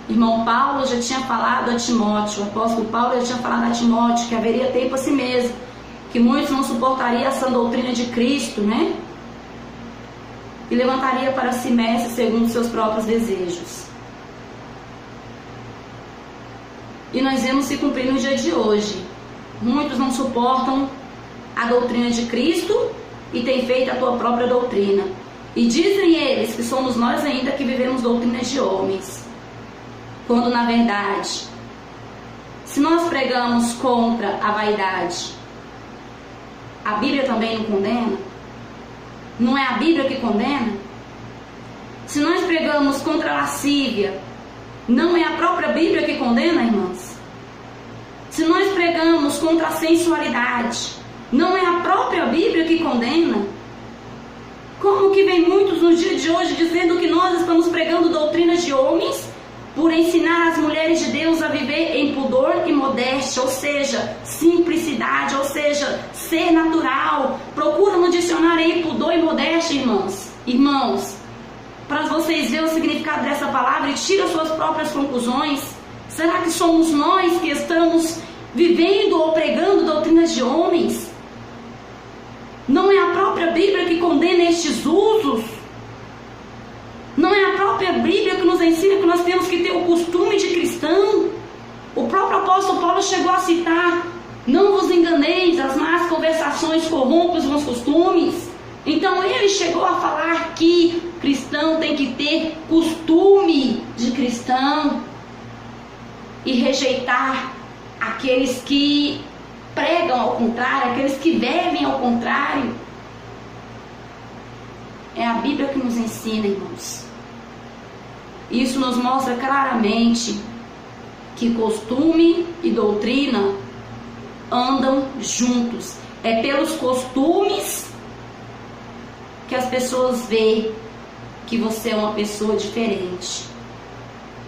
irmão Paulo já tinha falado a Timóteo, o apóstolo Paulo já tinha falado a Timóteo que haveria tempo a si mesmo, que muitos não suportariam essa doutrina de Cristo, né? E levantaria para si mestre segundo seus próprios desejos. E nós vemos se cumprir no dia de hoje. Muitos não suportam a doutrina de Cristo e têm feito a tua própria doutrina. E dizem eles que somos nós ainda que vivemos doutrinas de homens, quando na verdade, se nós pregamos contra a vaidade, a Bíblia também não condena? Não é a Bíblia que condena? Se nós pregamos contra a lascívia, não é a própria Bíblia que condena, irmãos? Se nós pregamos contra a sensualidade, não é a própria Bíblia que condena? Como que vem muitos nos dias de hoje dizendo que nós estamos pregando doutrinas de homens por ensinar as mulheres de Deus a viver em pudor e modéstia, ou seja, simplicidade, ou seja, ser natural. Procura no dicionário aí pudor e modéstia, irmãos. Irmãos, para vocês verem o significado dessa palavra e tira suas próprias conclusões. Será que somos nós que estamos vivendo ou pregando doutrinas de homens? Não é a própria Bíblia que condena estes usos? Não é a própria Bíblia que nos ensina que nós temos que ter o costume de cristão? O próprio apóstolo Paulo chegou a citar Não vos enganeis, as más conversações corrompem os bons costumes. Então ele chegou a falar que cristão tem que ter costume de cristão e rejeitar aqueles que pregam ao contrário, aqueles que vivem ao contrário. É a Bíblia que nos ensina, irmãos. Isso nos mostra claramente que costume e doutrina andam juntos. É pelos costumes que as pessoas veem que você é uma pessoa diferente.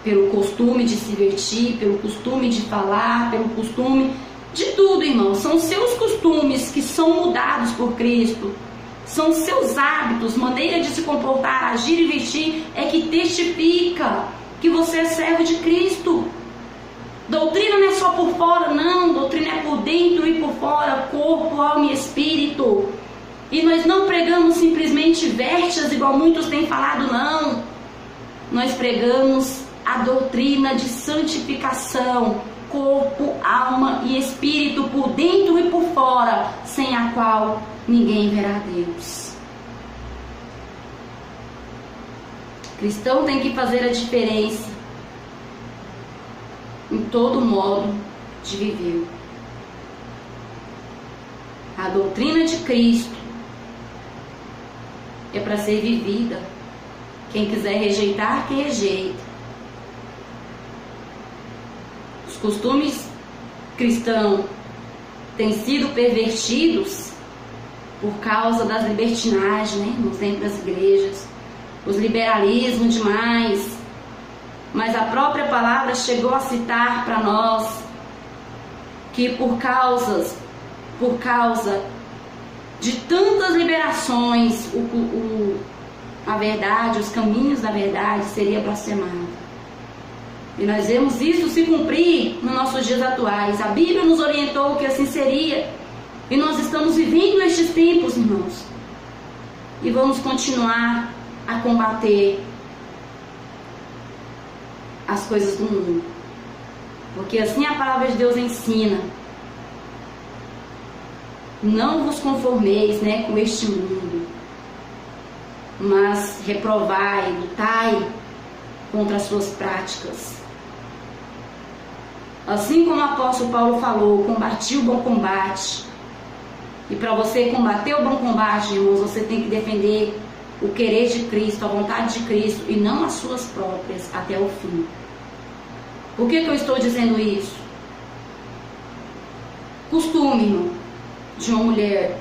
Pelo costume de se vestir, pelo costume de falar, pelo costume de tudo, irmão. São seus costumes que são mudados por Cristo. São seus hábitos, maneira de se comportar, agir e vestir é que testifica que você é servo de Cristo. Doutrina não é só por fora, não. Doutrina é por dentro e por fora, corpo, alma e espírito. E nós não pregamos simplesmente vestes, igual muitos têm falado, não. Nós pregamos a doutrina de santificação, corpo, alma e espírito, por dentro e por fora, sem a qual ninguém verá Deus. Cristão tem que fazer a diferença em todo modo de viver. A doutrina de Cristo é para ser vivida. Quem quiser rejeitar, que rejeita. Os costumes cristãos têm sido pervertidos por causa das libertinagens, né, nos dentro das igrejas, os liberalismos demais. Mas a própria palavra chegou a citar para nós que por causa de tantas liberações, a verdade, os caminhos da verdade seria blasfemado. E nós vemos isso se cumprir nos nossos dias atuais. A Bíblia nos orientou que assim seria. E nós estamos vivendo estes tempos, irmãos. E vamos continuar a combater as coisas do mundo. Porque assim a palavra de Deus ensina. Não vos conformeis, né, com este mundo, mas reprovai, lutai contra as suas práticas. Assim como o apóstolo Paulo falou, combati o bom combate. E para você combater o bom combate, irmãos, você tem que defender o querer de Cristo, a vontade de Cristo, e não as suas próprias até o fim. Por que eu estou dizendo isso? Costume, irmão, de uma mulher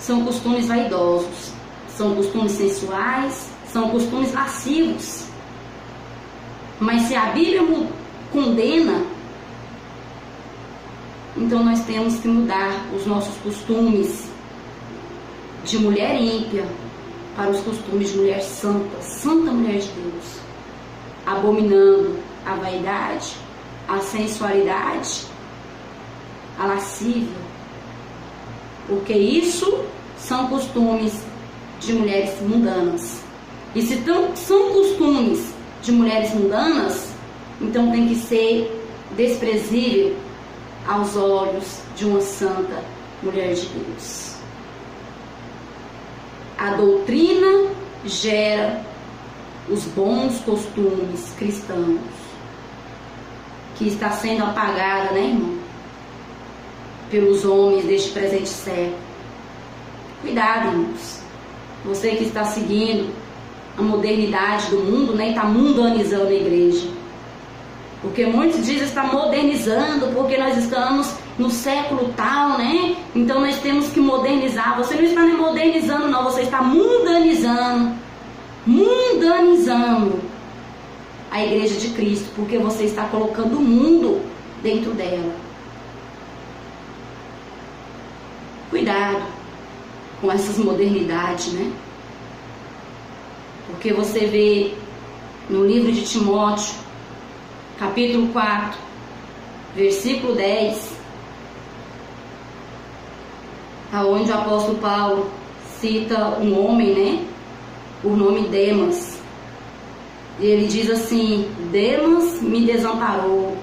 são costumes vaidosos, são costumes sensuais, são costumes lascivos. Mas se a Bíblia condena, então nós temos que mudar os nossos costumes de mulher ímpia para os costumes de mulher santa, santa mulher de Deus, abominando a vaidade, a sensualidade, a lascívia, porque isso são costumes de mulheres mundanas. E se são costumes de mulheres mundanas, então tem que ser desprezível aos olhos de uma santa mulher de Deus. A doutrina gera os bons costumes cristãos, que está sendo apagada, né, irmão, pelos homens deste presente século. Cuidado, irmãos. Você que está seguindo a modernidade do mundo, né, e está mundanizando a igreja. Porque muitos dizem que está modernizando, porque nós estamos no século tal, né? Então nós temos que modernizar. Você não está nem modernizando, não. Você está mundanizando. Mundanizando a igreja de Cristo, porque você está colocando o mundo dentro dela. Cuidado com essas modernidades, né? Porque você vê no livro de Timóteo, capítulo 4, versículo 10, aonde o apóstolo Paulo cita um homem, né, por nome Demas. E ele diz assim: Demas me desamparou,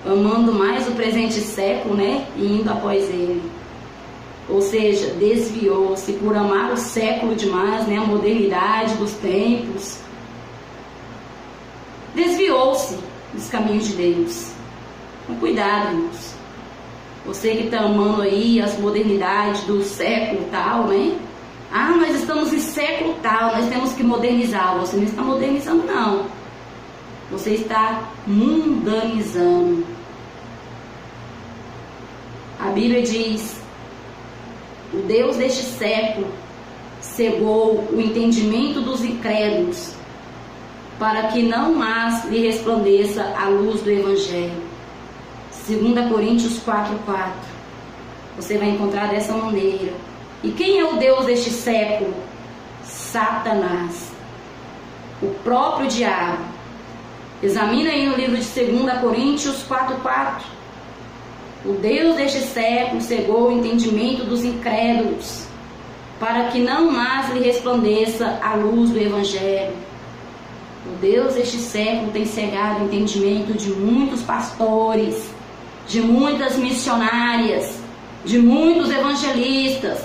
amando mais o presente século, né, e indo após ele. Ou seja, desviou-se por amar o século demais, né, a modernidade dos tempos. Desviou-se dos caminhos de Deus. Com cuidado, irmãos. Você que está amando aí as modernidades do século tal, né? Ah, nós estamos em século tal, nós temos que modernizar. Você não está modernizando, não. Você está mundanizando. A Bíblia diz: o Deus deste século cegou o entendimento dos incrédulos, para que não mais lhe resplandeça a luz do Evangelho. 2 Coríntios 4:4. Você vai encontrar dessa maneira. E quem é o Deus deste século? Satanás, o próprio diabo. Examina aí no livro de 2 Coríntios 4:4. O Deus deste século cegou o entendimento dos incrédulos, para que não mais lhe resplandeça a luz do Evangelho. O Deus deste século tem cegado o entendimento de muitos pastores, de muitas missionárias, de muitos evangelistas,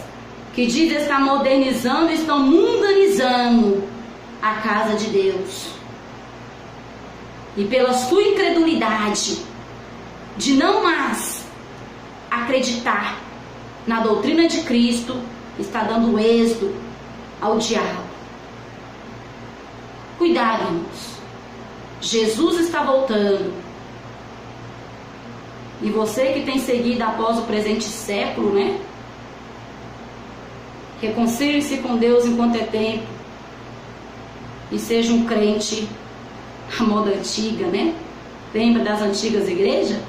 que dizem estar modernizando e estão mundanizando a casa de Deus. E pela sua incredulidade de não mais acreditar na doutrina de Cristo, está dando êxito ao diabo. Cuidado, irmãos. Jesus está voltando. E você que tem seguido após o presente século, né? Reconcilie-se com Deus enquanto é tempo. E seja um crente à moda antiga, né? Lembra das antigas igrejas?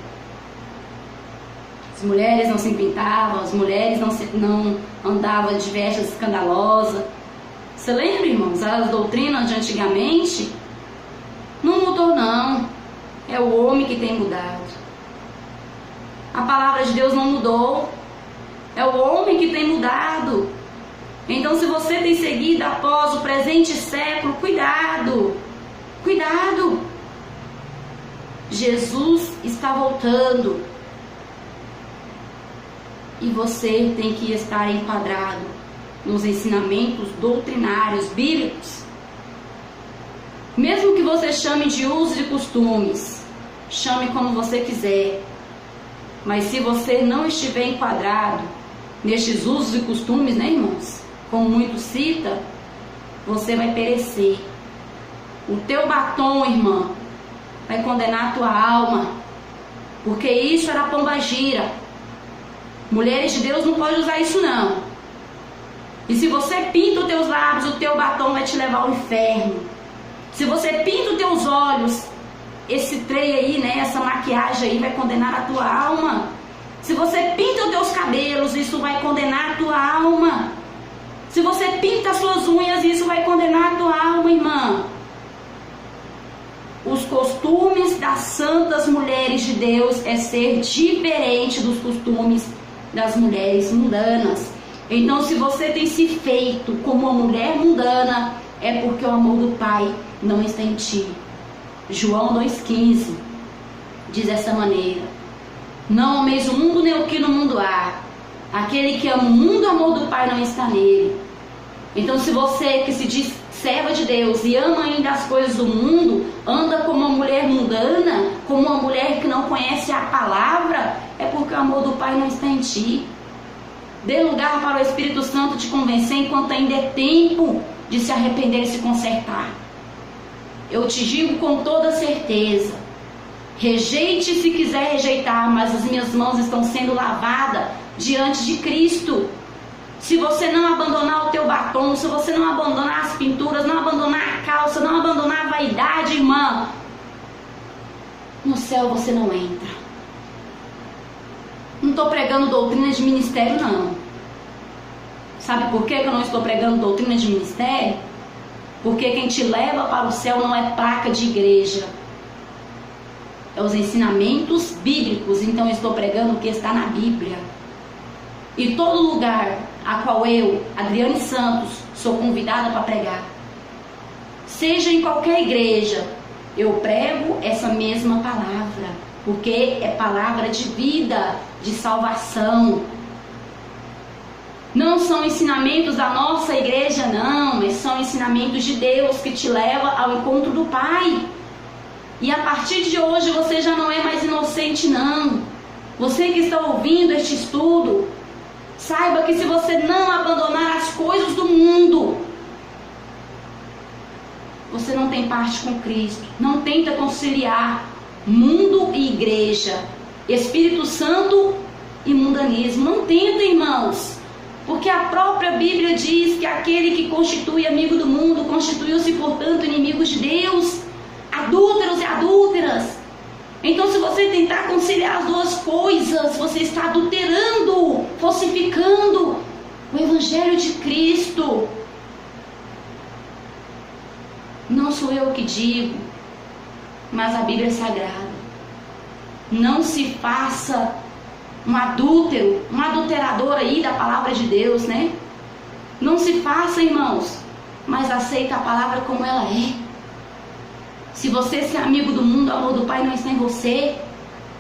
As mulheres não se pintavam, as mulheres não andavam de vestes escandalosas. Você lembra, irmãos? As doutrinas de antigamente não mudou, não. É o homem que tem mudado. A palavra de Deus não mudou. É o homem que tem mudado. Então, se você tem seguido após o presente século, cuidado. Cuidado. Jesus está voltando. E você tem que estar enquadrado nos ensinamentos doutrinários bíblicos. Mesmo que você chame de usos e costumes, chame como você quiser. Mas se você não estiver enquadrado nestes usos e costumes, né, irmãos? Como muito cita, você vai perecer. O teu batom, irmã, vai condenar a tua alma. Porque isso era pombagira. Mulheres de Deus não podem usar isso, não. E se você pinta os teus lábios, o teu batom vai te levar ao inferno. Se você pinta os teus olhos, esse trem aí, né, essa maquiagem aí vai condenar a tua alma. Se você pinta os teus cabelos, isso vai condenar a tua alma. Se você pinta as suas unhas, isso vai condenar a tua alma, irmã. Os costumes das santas mulheres de Deus é ser diferente dos costumes das mulheres mundanas. Então, se você tem se feito como uma mulher mundana, é porque o amor do Pai não está em ti. João 2,15 diz dessa maneira: não ameis o mundo nem o que no mundo há. Aquele que ama o mundo, o amor do Pai não está nele. Então, se você que se diz serva de Deus e ama ainda as coisas do mundo, anda como uma mulher mundana, como uma mulher que não conhece a palavra, é porque o amor do Pai não está em ti. Dê lugar para o Espírito Santo te convencer enquanto ainda é tempo de se arrepender e se consertar. Eu te digo com toda certeza: rejeite se quiser rejeitar, mas as minhas mãos estão sendo lavadas diante de Cristo. Se você não abandonar o teu batom, se você não abandonar as pinturas, não abandonar a calça, não abandonar a vaidade, irmã, no céu você não entra. Não estou pregando doutrina de ministério, não. Sabe por que eu não estou pregando doutrina de ministério? Porque quem te leva para o céu não é placa de igreja, é os ensinamentos bíblicos. Então eu estou pregando o que está na Bíblia. E todo lugar a qual eu, Adriane Santos, sou convidada para pregar, seja em qualquer igreja, eu prego essa mesma palavra. porque é palavra de vida, de salvação. Não são ensinamentos da nossa igreja, não, mas são ensinamentos de Deus que te leva ao encontro do Pai. E a partir de hoje você já não é mais inocente, não. Você que está ouvindo este estudo, saiba que se você não abandonar as coisas do mundo, você não tem parte com Cristo. Não tenta conciliar mundo e igreja, Espírito Santo e mundanismo. Não tenta, irmãos. Porque a própria Bíblia diz que aquele que constitui amigo do mundo constituiu-se, portanto, inimigos de Deus, adúlteros e adúlteras. Então, se você tentar conciliar as duas coisas, você está adulterando, falsificando o Evangelho de Cristo. Não sou eu que digo, mas a Bíblia é sagrada. Não se faça um adúltero, um adulterador aí da palavra de Deus, né? Não se faça, irmãos, mas aceita a palavra como ela é. Se você é amigo do mundo, o amor do Pai não está em você.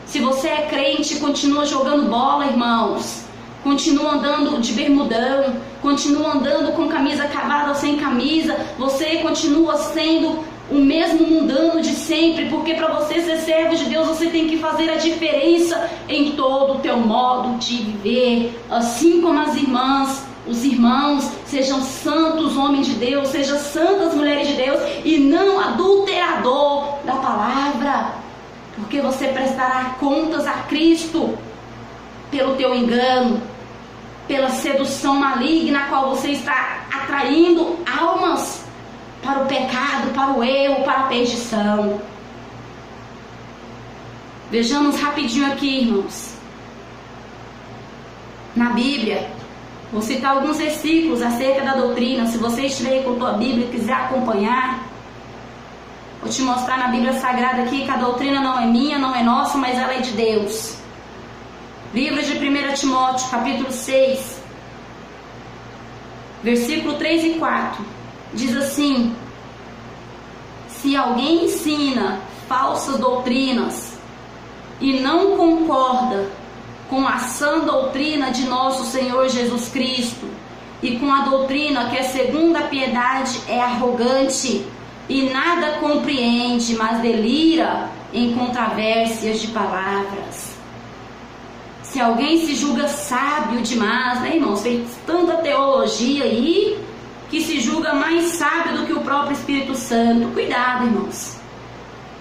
Se você é crente, continua jogando bola, irmãos. Continua andando de bermudão, continua andando com camisa cavada ou sem camisa. Você continua sendo o mesmo mundano de sempre, porque para você ser servo de Deus, você tem que fazer a diferença em todo o teu modo de viver. Assim como as irmãs, os irmãos, sejam santos homens de Deus, sejam santas mulheres de Deus, e não adulterador da palavra, porque você prestará contas a Cristo pelo teu engano, pela sedução maligna a qual você está atraindo almas para o pecado, para o erro, para a perdição. Vejamos rapidinho aqui, irmãos. Na Bíblia, vou citar alguns versículos acerca da doutrina. Se você estiver aí com a tua Bíblia e quiser acompanhar, vou te mostrar na Bíblia Sagrada aqui que a doutrina não é minha, não é nossa, mas ela é de Deus. Livro de 1 Timóteo, capítulo 6, versículo 3 e 4. Diz assim: se alguém ensina falsas doutrinas e não concorda com a sã doutrina de nosso Senhor Jesus Cristo e com a doutrina que é segundo a piedade, é arrogante e nada compreende, mas delira em controvérsias de palavras. Se alguém se julga sábio demais, né, irmãos? Fez tanta teologia aí que se julga mais sábio do que o próprio Espírito Santo. Cuidado, irmãos.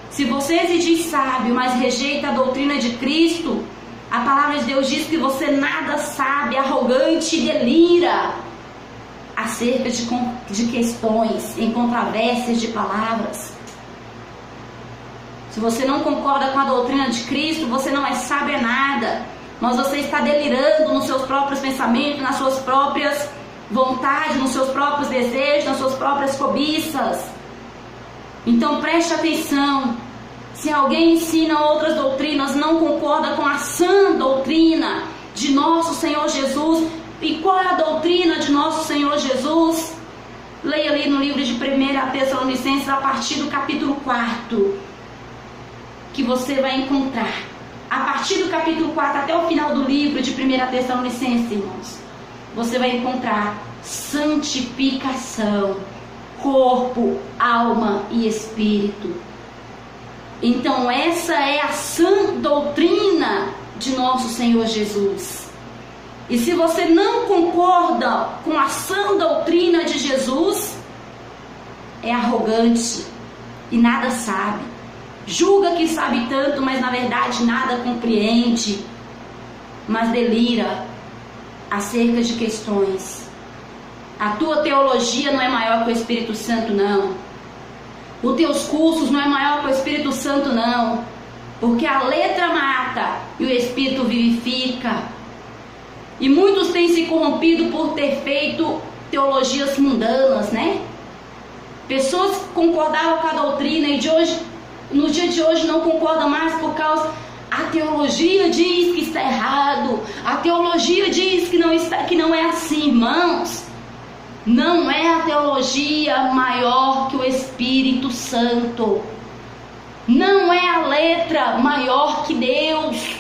Se você se diz sábio, mas rejeita a doutrina de Cristo, a palavra de Deus diz que você nada sabe, arrogante e delira acerca de questões, em controvérsias de palavras. Se você não concorda com a doutrina de Cristo, você não é sábio a nada, mas você está delirando nos seus próprios pensamentos, nas suas próprias vontade, nos seus próprios desejos, nas suas próprias cobiças. Então preste atenção. Se alguém ensina outras doutrinas, não concorda com a sã doutrina de nosso Senhor Jesus. E qual é a doutrina de nosso Senhor Jesus? Leia ali no livro de 1 Tessalonicenses, a partir do capítulo 4, que você vai encontrar. A partir do capítulo 4 até o final do livro de 1 Tessalonicenses, irmãos, você vai encontrar santificação, corpo, alma e espírito. Então essa é a sã doutrina de nosso Senhor Jesus. E se você não concorda com a sã doutrina de Jesus, é arrogante e nada sabe. Julga que sabe tanto, mas na verdade nada compreende, mas delira acerca de questões. A tua teologia não é maior que o Espírito Santo, não. Os teus cursos não é maior que o Espírito Santo, não. Porque a letra mata e o Espírito vivifica. E muitos têm se corrompido por ter feito teologias mundanas, né? Pessoas que concordavam com a doutrina e no dia de hoje não concordam mais por causa... A teologia diz que está errado. A teologia diz que não é assim, irmãos. Não é a teologia maior que o Espírito Santo. Não é a letra maior que Deus.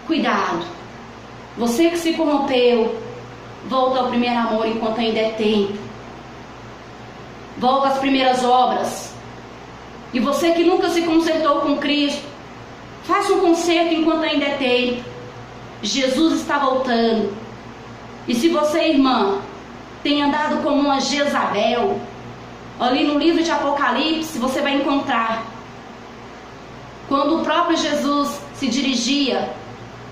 Cuidado. Você que se corrompeu, volta ao primeiro amor enquanto ainda é tempo. Volta às primeiras obras. E você que nunca se consertou com Cristo, faça um conserto enquanto ainda é tempo. Jesus está voltando. E se você, irmã, tem andado como uma Jezabel, ali no livro de Apocalipse você vai encontrar, quando o próprio Jesus se dirigia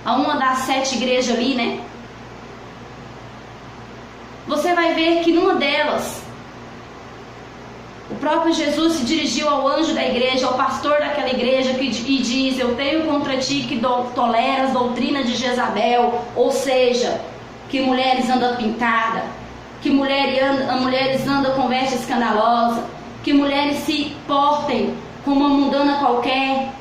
a uma das 7 igrejas ali, né? Você vai ver que numa delas, o próprio Jesus se dirigiu ao anjo da igreja, ao pastor daquela igreja, e diz: eu tenho contra ti que toleras doutrina de Jezabel, ou seja, que mulheres andam pintadas, que mulheres andam com veste escandalosa, que mulheres se portem como uma mundana qualquer.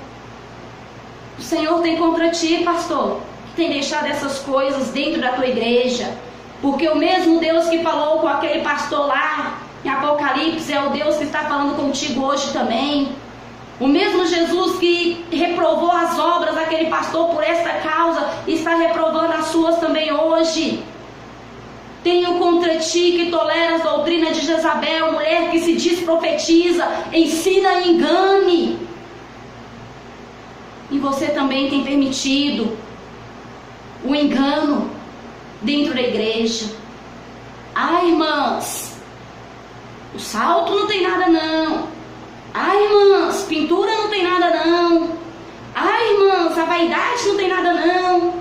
O Senhor tem contra ti, pastor, que tem deixado essas coisas dentro da tua igreja, porque o mesmo Deus que falou com aquele pastor lá em Apocalipse é o Deus que está falando contigo hoje também. O mesmo Jesus que reprovou as obras daquele pastor por esta causa, está reprovando as suas também hoje. Tenho contra ti que toleras a doutrina de Jezabel, mulher que se diz profetiza, ensina e engane. E você também tem permitido o engano dentro da igreja. Ah, irmãs, o salto não tem nada não. Ah, irmãs, pintura não tem nada não. Ah, irmãs, a vaidade não tem nada não.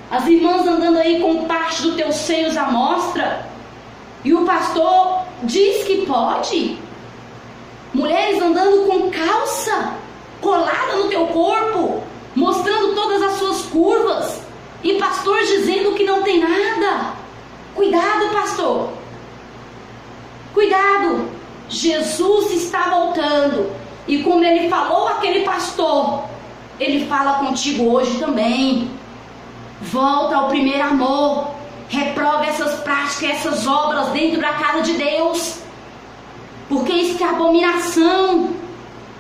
As irmãs andando aí com parte dos teus seios à mostra, e o pastor diz que pode. Mulheres andando com calça colada no teu corpo, mostrando todas as suas curvas, e pastor dizendo que não tem nada. Cuidado, pastor. Cuidado. Jesus está voltando, e como ele falou àquele pastor, ele fala contigo hoje também. Volta ao primeiro amor. Reprove essas práticas, essas obras dentro da casa de Deus, porque isso é abominação,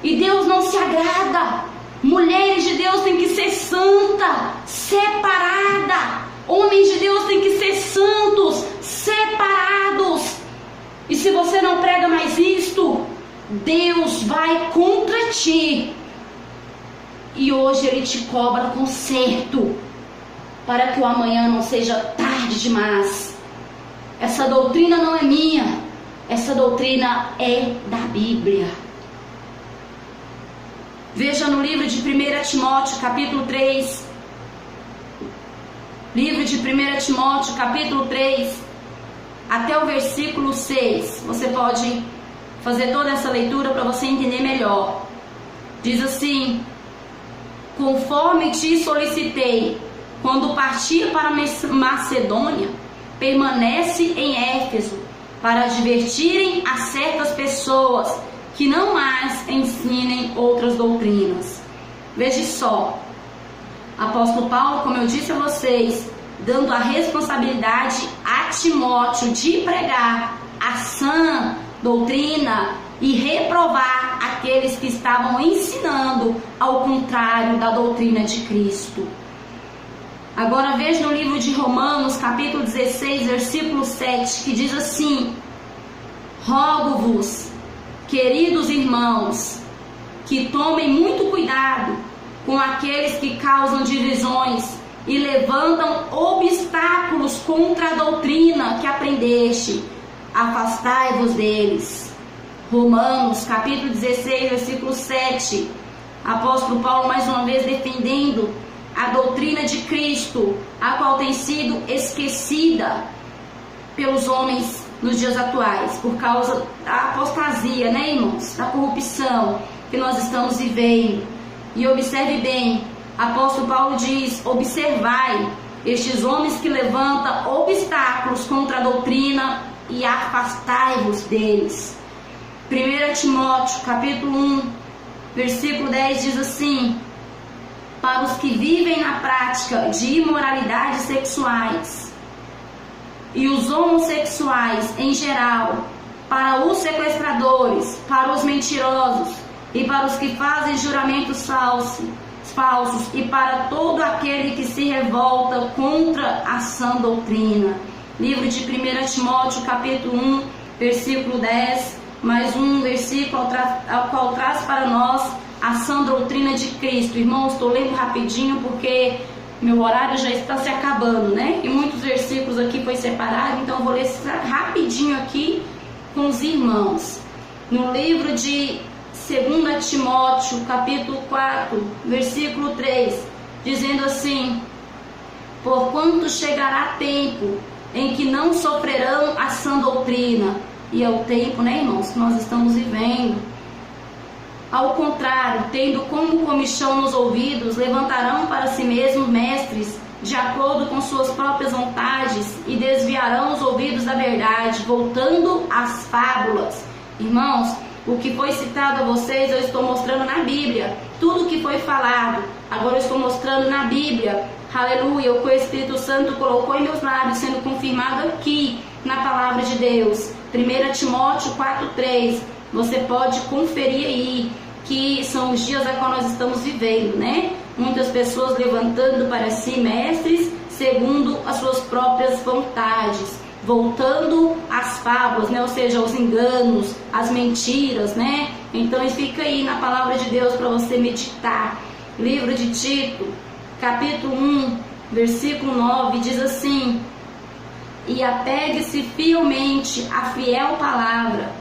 e Deus não se agrada. Mulheres de Deus têm que ser santa, separada. Homens de Deus têm que ser santos, separados. E se você não prega mais isto, Deus vai contra ti, e hoje Ele te cobra conserto, para que o amanhã não seja tarde demais. Essa doutrina não é minha, essa doutrina é da Bíblia. Veja no livro de 1 Timóteo, capítulo 3. Livro de 1 Timóteo, capítulo 3, até o versículo 6. Você pode fazer toda essa leitura para você entender melhor. Diz assim: conforme te solicitei quando partia para Macedônia, permanece em Éfeso, para advertirem a certas pessoas que não mais ensinem outras doutrinas. Veja só, apóstolo Paulo, como eu disse a vocês, dando a responsabilidade a Timóteo de pregar a sã doutrina e reprovar aqueles que estavam ensinando ao contrário da doutrina de Cristo. Agora veja no livro de Romanos, capítulo 16, versículo 7, que diz assim: rogo-vos, queridos irmãos, que tomem muito cuidado com aqueles que causam divisões e levantam obstáculos contra a doutrina que aprendeste. Afastai-vos deles. Romanos, capítulo 16, versículo 7. Apóstolo Paulo mais uma vez defendendo a doutrina de Cristo, a qual tem sido esquecida pelos homens nos dias atuais, por causa da apostasia, né, irmãos? Da corrupção que nós estamos vivendo. E observe bem, apóstolo Paulo diz: observai estes homens que levantam obstáculos contra a doutrina e afastai-vos deles. 1 Timóteo, capítulo 1, versículo 10 diz assim: para os que vivem na prática de imoralidades sexuais e os homossexuais em geral, para os sequestradores, para os mentirosos e para os que fazem juramentos falsos e para todo aquele que se revolta contra a sã doutrina. Livro de 1 Timóteo, capítulo 1, versículo 10, mais um versículo ao qual traz para nós a sã doutrina de Cristo. Irmãos, estou lendo rapidinho porque meu horário já está se acabando, né? E muitos versículos aqui foi separado, então eu vou ler rapidinho aqui com os irmãos. No livro de 2 Timóteo, capítulo 4, versículo 3, dizendo assim: porquanto chegará tempo em que não sofrerão a sã doutrina. E é o tempo, né, irmãos, que nós estamos vivendo. Ao contrário, tendo como comichão nos ouvidos, levantarão para si mesmos mestres, de acordo com suas próprias vontades, e desviarão os ouvidos da verdade, voltando às fábulas. Irmãos, o que foi citado a vocês, eu estou mostrando na Bíblia. Tudo que foi falado, agora eu estou mostrando na Bíblia. Aleluia, o que o Espírito Santo colocou em meus lábios, sendo confirmado aqui na palavra de Deus. 1 Timóteo 4,3. Você pode conferir aí, que são os dias a qual nós estamos vivendo, né? Muitas pessoas levantando para si mestres segundo as suas próprias vontades, voltando às fábulas, né? Ou seja, aos enganos, às mentiras, né? Então fica aí na palavra de Deus para você meditar. Livro de Tito, capítulo 1, versículo 9, diz assim: e apegue-se fielmente à fiel palavra,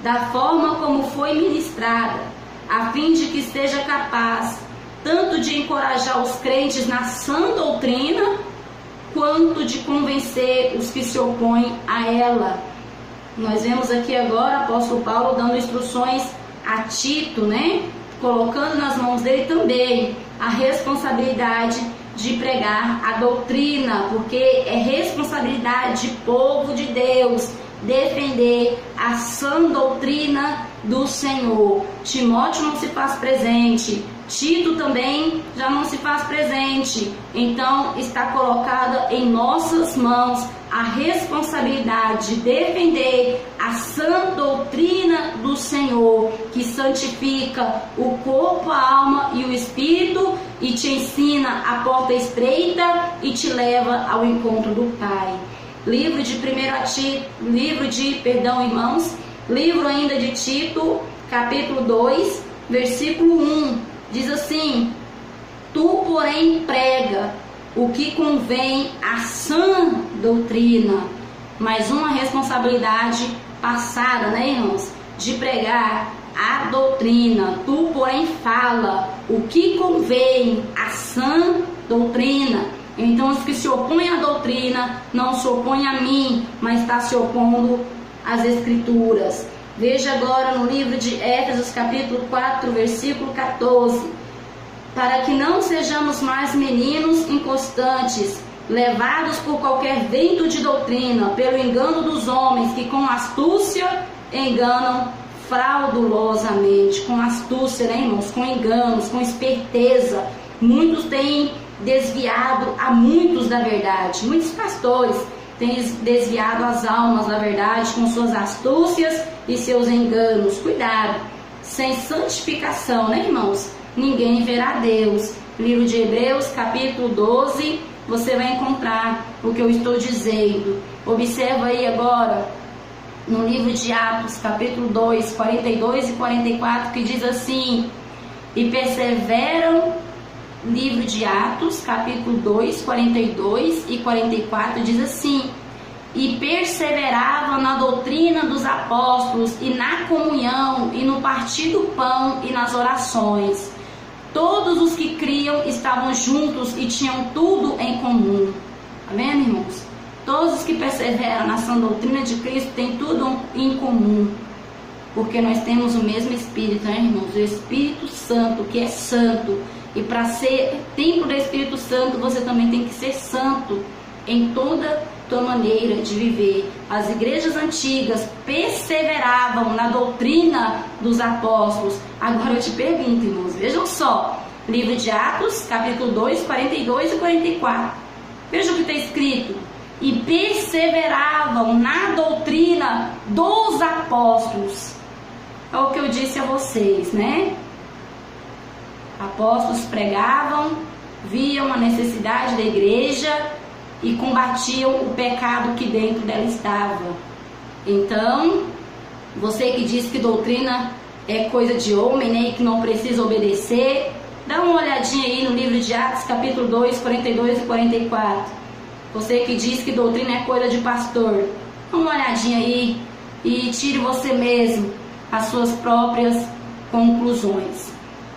da forma como foi ministrada, a fim de que seja capaz tanto de encorajar os crentes na sã doutrina, quanto de convencer os que se opõem a ela. Nós vemos aqui agora o apóstolo Paulo dando instruções a Tito, né? Colocando nas mãos dele também a responsabilidade de pregar a doutrina, porque é responsabilidade de povo de Deus defender a sã doutrina do Senhor. Timóteo não se faz presente, Tito também já não se faz presente. Então está colocada em nossas mãos a responsabilidade de defender a sã doutrina do Senhor, que santifica o corpo, a alma e o espírito, e te ensina a porta estreita e te leva ao encontro do Pai. Livro ainda de Tito, capítulo 2, versículo 1, diz assim: tu, porém, prega o que convém à sã doutrina. Mais uma responsabilidade passada, né, irmãos? De pregar a doutrina. Tu, porém, fala o que convém à sã doutrina. Então, os que se opõem à doutrina não se opõem a mim, mas está se opondo às Escrituras. Veja agora no livro de Éfesos, capítulo 4, versículo 14. Para que não sejamos mais meninos inconstantes, levados por qualquer vento de doutrina, pelo engano dos homens, que com astúcia enganam fraudulosamente. Com astúcia, né, irmãos? Com enganos, com esperteza. Muitos têm desviado a muitos da verdade. Muitos pastores têm desviado as almas da verdade com suas astúcias e seus enganos. Cuidado, sem santificação, né, irmãos? Ninguém verá Deus. Livro de Hebreus, capítulo 12, você vai encontrar o que eu estou dizendo. Observa aí agora no livro de Atos, capítulo 2, 42 e 44, que diz assim: e perseveram. Livro de Atos, capítulo 2, 42 e 44, diz assim: e perseveravam na doutrina dos apóstolos, e na comunhão, e no partir do pão, e nas orações. Todos os que criam estavam juntos e tinham tudo em comum. Amém, irmãos? Todos os que perseveram na sã doutrina de Cristo têm tudo em comum, porque nós temos o mesmo Espírito, né, irmãos? O Espírito Santo, que é santo. E para ser templo do Espírito Santo, você também tem que ser santo em toda tua maneira de viver. As igrejas antigas perseveravam na doutrina dos apóstolos. Agora eu te pergunto, irmãos, vejam só. Livro de Atos, capítulo 2, 42 e 44. Veja o que está escrito: e perseveravam na doutrina dos apóstolos. É o que eu disse a vocês, né? Apóstolos pregavam, viam a necessidade da igreja e combatiam o pecado que dentro dela estava. Então, você que diz que doutrina é coisa de homem, né, e que não precisa obedecer, dá uma olhadinha aí no livro de Atos, capítulo 2, 42 e 44. Você que diz que doutrina é coisa de pastor, dá uma olhadinha aí e tire você mesmo as suas próprias conclusões.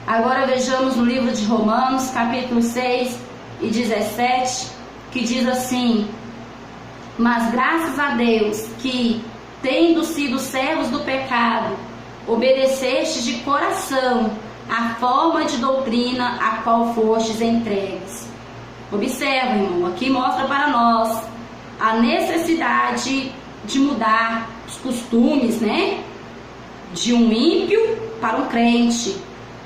Agora vejamos no livro de Romanos, capítulo 6 e 17, que diz assim: mas graças a Deus que, tendo sido servos do pecado, obedecestes de coração a forma de doutrina a qual fostes entregues. Observa, irmão, aqui mostra para nós a necessidade de mudar os costumes, né? De um ímpio para um crente.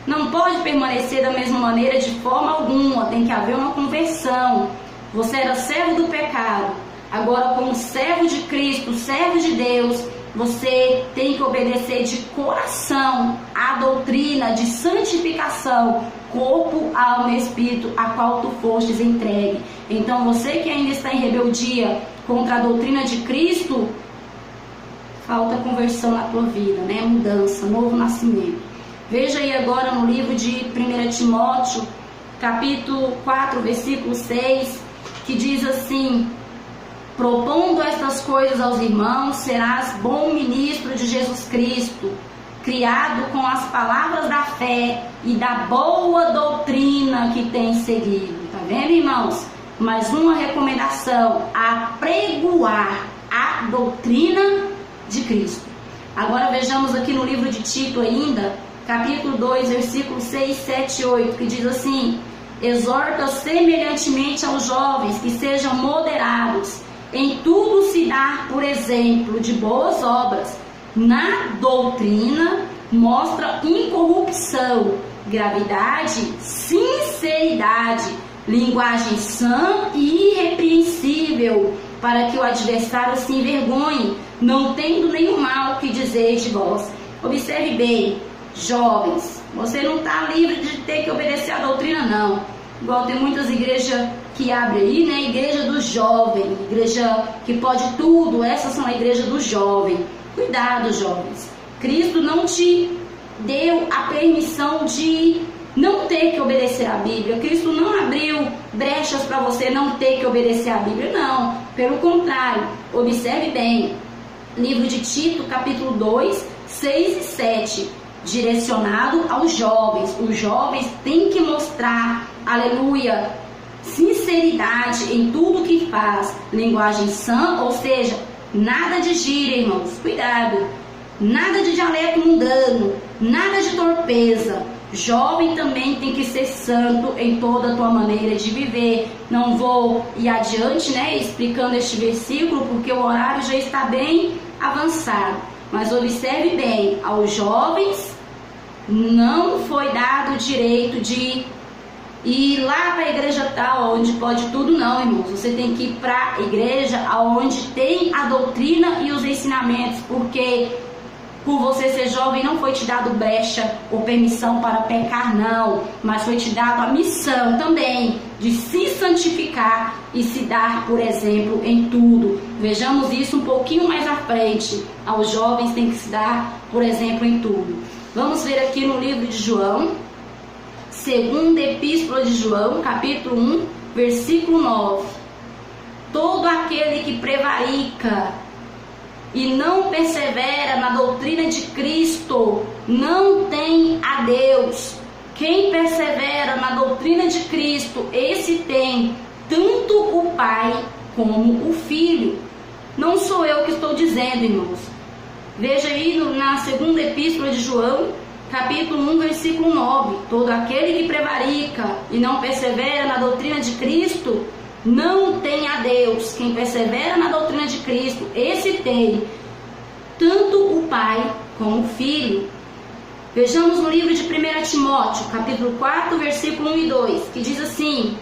Não pode permanecer da mesma maneira de forma alguma, tem que haver uma conversão. Você era servo do pecado, agora como servo de Cristo, servo de Deus, você tem que obedecer de coração a doutrina de santificação, corpo, alma e espírito, a qual tu fostes entregue. Então você que ainda está em rebeldia contra a doutrina de Cristo, falta conversão na tua vida, né? Mudança, novo nascimento. Veja aí agora no livro de 1 Timóteo, capítulo 4, versículo 6, que diz assim: propondo estas coisas aos irmãos, serás bom ministro de Jesus Cristo, criado com as palavras da fé e da boa doutrina que tem seguido. Tá vendo, irmãos? Mais uma recomendação: apregoar a doutrina de Cristo. Agora vejamos aqui no livro de Tito ainda, capítulo 2, versículos 6, 7 e 8, que diz assim: exorta semelhantemente aos jovens que sejam moderados, em tudo se dar por exemplo de boas obras, na doutrina mostra incorrupção, gravidade, sinceridade, linguagem sã e irrepreensível, para que o adversário se envergonhe, não tendo nenhum mal que dizer de vós. Observe bem, jovens, você não está livre de ter que obedecer à doutrina, não. Igual tem muitas igrejas que abrem aí, né? Igreja do jovem, igreja que pode tudo, essas são a igreja do jovem. Cuidado, jovens. Cristo não te deu a permissão de não ter que obedecer à Bíblia. Cristo não abriu brechas para você não ter que obedecer à Bíblia, não. Pelo contrário, observe bem, livro de Tito, capítulo 2, 6 e 7, direcionado aos jovens. Os jovens têm que mostrar, aleluia, sinceridade em tudo que faz, linguagem sã, ou seja, nada de gíria, irmãos, cuidado, nada de dialeto mundano, nada de torpeza. Jovem também tem que ser santo em toda a tua maneira de viver. Não vou ir adiante, né, explicando este versículo, porque o horário já está bem avançado. Mas observe bem, aos jovens não foi dado o direito de ir lá para a igreja tal, onde pode tudo, não, irmãos. Você tem que ir para a igreja onde tem a doutrina e os ensinamentos, porque por você ser jovem não foi te dado brecha ou permissão para pecar, não, mas foi te dado a missão também de se santificar e se dar por exemplo em tudo. Vejamos isso um pouquinho mais à frente. Aos jovens tem que se dar por exemplo em tudo. Vamos ver aqui no livro de João, segunda epístola de João, capítulo 1, versículo 9. Todo aquele que prevarica e não persevera na doutrina de Cristo não tem a Deus. Quem persevera na doutrina de Cristo, esse tem tanto o Pai como o Filho. Não sou eu que estou dizendo, irmãos. Veja aí na segunda epístola de João, capítulo 1, versículo 9. Todo aquele que prevarica e não persevera na doutrina de Cristo não tem a Deus. Quem persevera na doutrina de Cristo, esse tem tanto o Pai como o Filho. Vejamos no livro de 1 Timóteo, capítulo 4, versículo 1 e 2, que diz assim: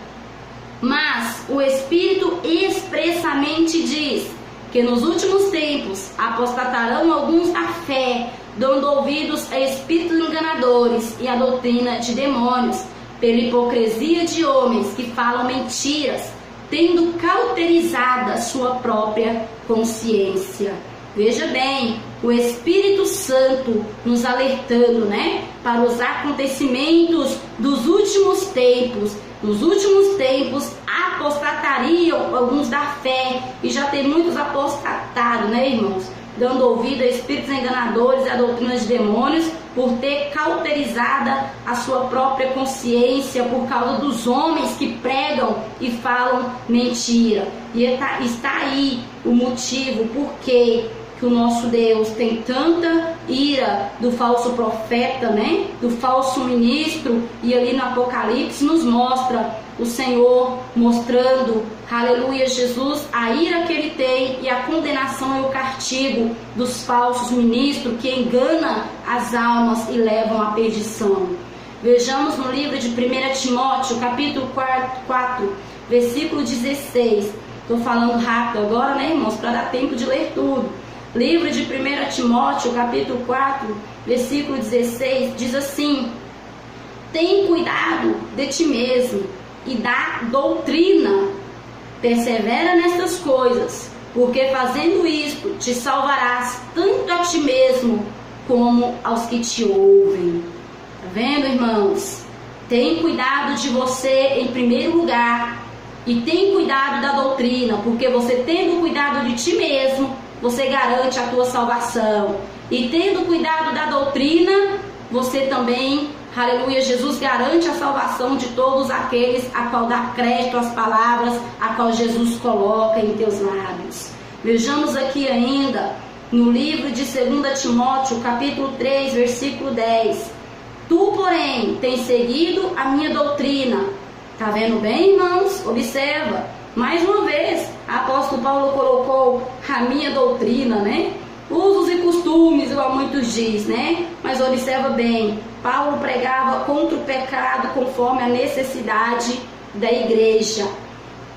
Mas o Espírito expressamente diz que nos últimos tempos apostatarão alguns da fé, dando ouvidos a espíritos enganadores e a doutrina de demônios, pela hipocrisia de homens que falam mentiras, tendo cauterizada sua própria consciência. Veja bem, o Espírito Santo nos alertando, né, para os acontecimentos dos últimos tempos. Nos últimos tempos apostatariam alguns da fé, e já tem muitos apostatados, né, irmãos? Dando ouvido a espíritos enganadores e a doutrina de demônios, por ter cauterizada a sua própria consciência, por causa dos homens que pregam e falam mentira. E está aí o motivo por que o nosso Deus tem tanta ira do falso profeta, né? Do falso ministro. E ali no Apocalipse nos mostra o Senhor mostrando, aleluia, Jesus, a ira que ele tem e a condenação e o castigo dos falsos ministros que enganam as almas e levam à perdição. Vejamos no livro de 1 Timóteo, capítulo 4, versículo 16. Estou falando rápido agora, né, irmãos, para dar tempo de ler tudo. Livro de 1 Timóteo, capítulo 4, versículo 16, diz assim: tem cuidado de ti mesmo e da doutrina, persevera nestas coisas, porque fazendo isto te salvarás tanto a ti mesmo como aos que te ouvem. Tá vendo, irmãos? Tem cuidado de você em primeiro lugar, e tem cuidado da doutrina, porque você tendo cuidado de ti mesmo, você garante a tua salvação. E tendo cuidado da doutrina, você também, aleluia, Jesus garante a salvação de todos aqueles a qual dá crédito às palavras a qual Jesus coloca em teus lábios. Vejamos aqui ainda no livro de 2 Timóteo, capítulo 3, versículo 10. Tu, porém, tens seguido a minha doutrina. Tá vendo bem, irmãos? Observa. Mais uma vez, o apóstolo Paulo colocou a minha doutrina, né? Usos e costumes, igual muitos diz, né? Mas observa bem, Paulo pregava contra o pecado conforme a necessidade da igreja.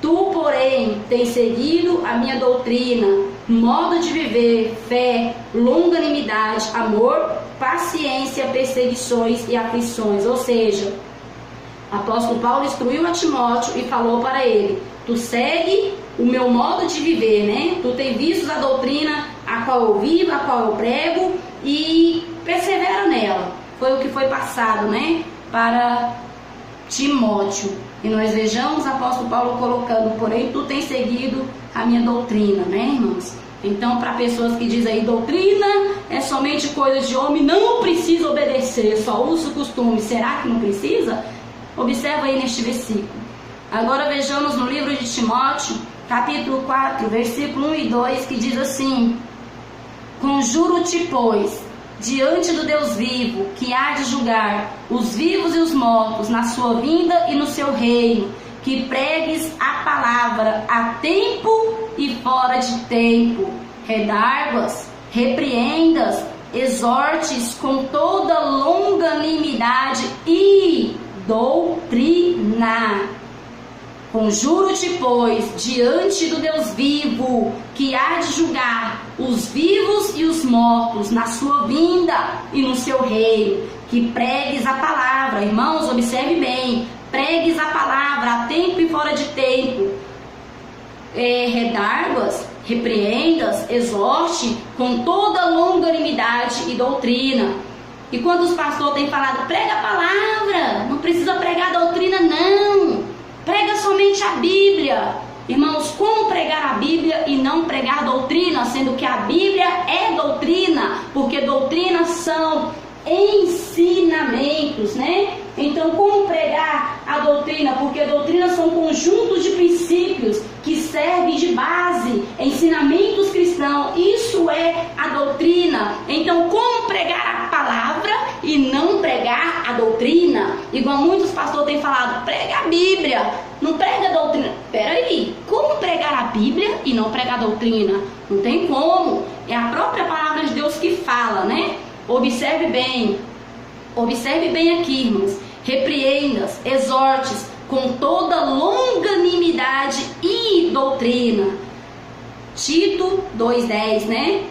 Tu, porém, tens seguido a minha doutrina, modo de viver, fé, longanimidade, amor, paciência, perseguições e aflições. Ou seja, o apóstolo Paulo instruiu a Timóteo e falou para ele: tu segue o meu modo de viver, né? Tu tem visto a doutrina a qual eu vivo, a qual eu prego, e persevera nela. Foi o que foi passado, né, para Timóteo. E nós vejamos o apóstolo Paulo colocando: porém tu tens seguido a minha doutrina, né, irmãos? Então, para pessoas que dizem aí doutrina é somente coisa de homem, não precisa obedecer, só usa o costume. Será que não precisa? Observa aí neste versículo. Agora vejamos no livro de Timóteo, capítulo 4, versículo 1 e 2, que diz assim: conjuro-te, pois, diante do Deus vivo, que há de julgar os vivos e os mortos na sua vinda e no seu reino, que pregues a palavra a tempo e fora de tempo, redarguas, repreendas, exortes com toda longanimidade e doutrina. Conjuro-te, pois, diante do Deus vivo, que há de julgar os vivos e os mortos na sua vinda e no seu reino, que pregues a palavra. Irmãos, observe bem, pregues a palavra a tempo e fora de tempo, redarguas, repreendas, exorte com toda longanimidade e doutrina. E quando os pastores têm falado, prega a palavra, não precisa pregar a doutrina, não, prega somente a Bíblia. Irmãos, como pregar a Bíblia e não pregar a doutrina, sendo que a Bíblia é doutrina, porque doutrinas são ensinamentos, né? Então, como pregar a doutrina? Porque doutrinas são conjuntos de princípios que servem de base, ensinamentos cristãos. Isso é a doutrina. Então, como pregar a palavra e não pregar a doutrina? Igual muitos pastores têm falado, prega a Bíblia, não prega a doutrina. Peraí, como pregar a Bíblia e não pregar a doutrina? Não tem como. É a própria palavra de Deus que fala, né? Observe bem aqui, irmãos. Repreendas, exortes com toda longanimidade doutrina. Tito 2,10, né?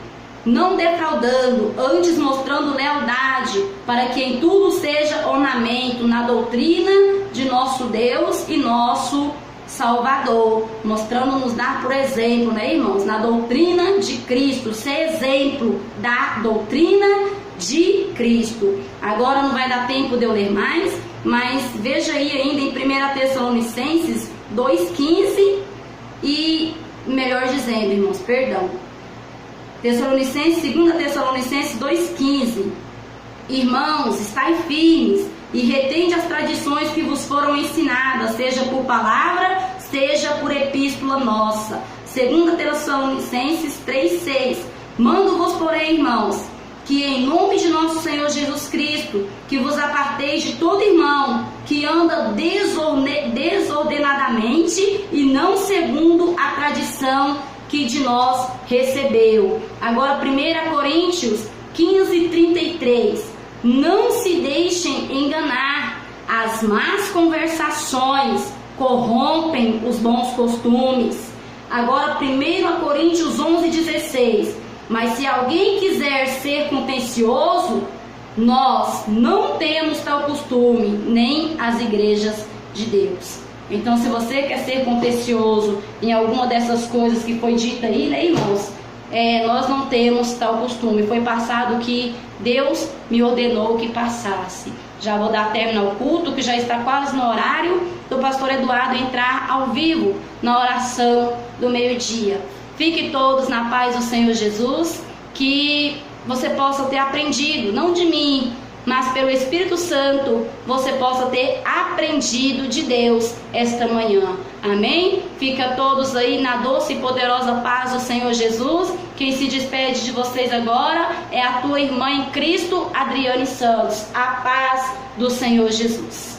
Não defraudando, antes mostrando lealdade, para que em tudo seja ornamento na doutrina de nosso Deus e nosso Salvador, mostrando-nos dar por exemplo, né, irmãos, na doutrina de Cristo, ser exemplo da doutrina de Cristo. Agora não vai dar tempo de eu ler mais, mas veja aí ainda em 1 Tessalonicenses 2,15 e, melhor dizendo, irmãos, perdão, 2 Tessalonicenses 2,15. Irmãos, estai firmes e retende as tradições que vos foram ensinadas, seja por palavra, seja por epístola nossa. 2 Tessalonicenses 3,6. Mando-vos, porém, irmãos, que em nome de nosso Senhor Jesus Cristo, que vos aparteis de todo irmão que anda desordenadamente e não segundo a tradição que de nós recebeu. Agora 1 Coríntios 15:33. Não se deixem enganar, as más conversações corrompem os bons costumes. Agora 1 Coríntios 11:16. Mas se alguém quiser ser contencioso, nós não temos tal costume, nem as igrejas de Deus. Então, se você quer ser contencioso em alguma dessas coisas que foi dita aí, né, irmãos? Nós não temos tal costume. Foi passado que Deus me ordenou que passasse. Já vou dar término ao culto, que já está quase no horário do pastor Eduardo entrar ao vivo na oração do meio-dia. Fiquem todos na paz do Senhor Jesus, que você possa ter aprendido, não de mim, mas pelo Espírito Santo, você possa ter aprendido de Deus esta manhã. Amém? Fica todos aí na doce e poderosa paz do Senhor Jesus. Quem se despede de vocês agora é a tua irmã em Cristo, Adriane Santos. A paz do Senhor Jesus.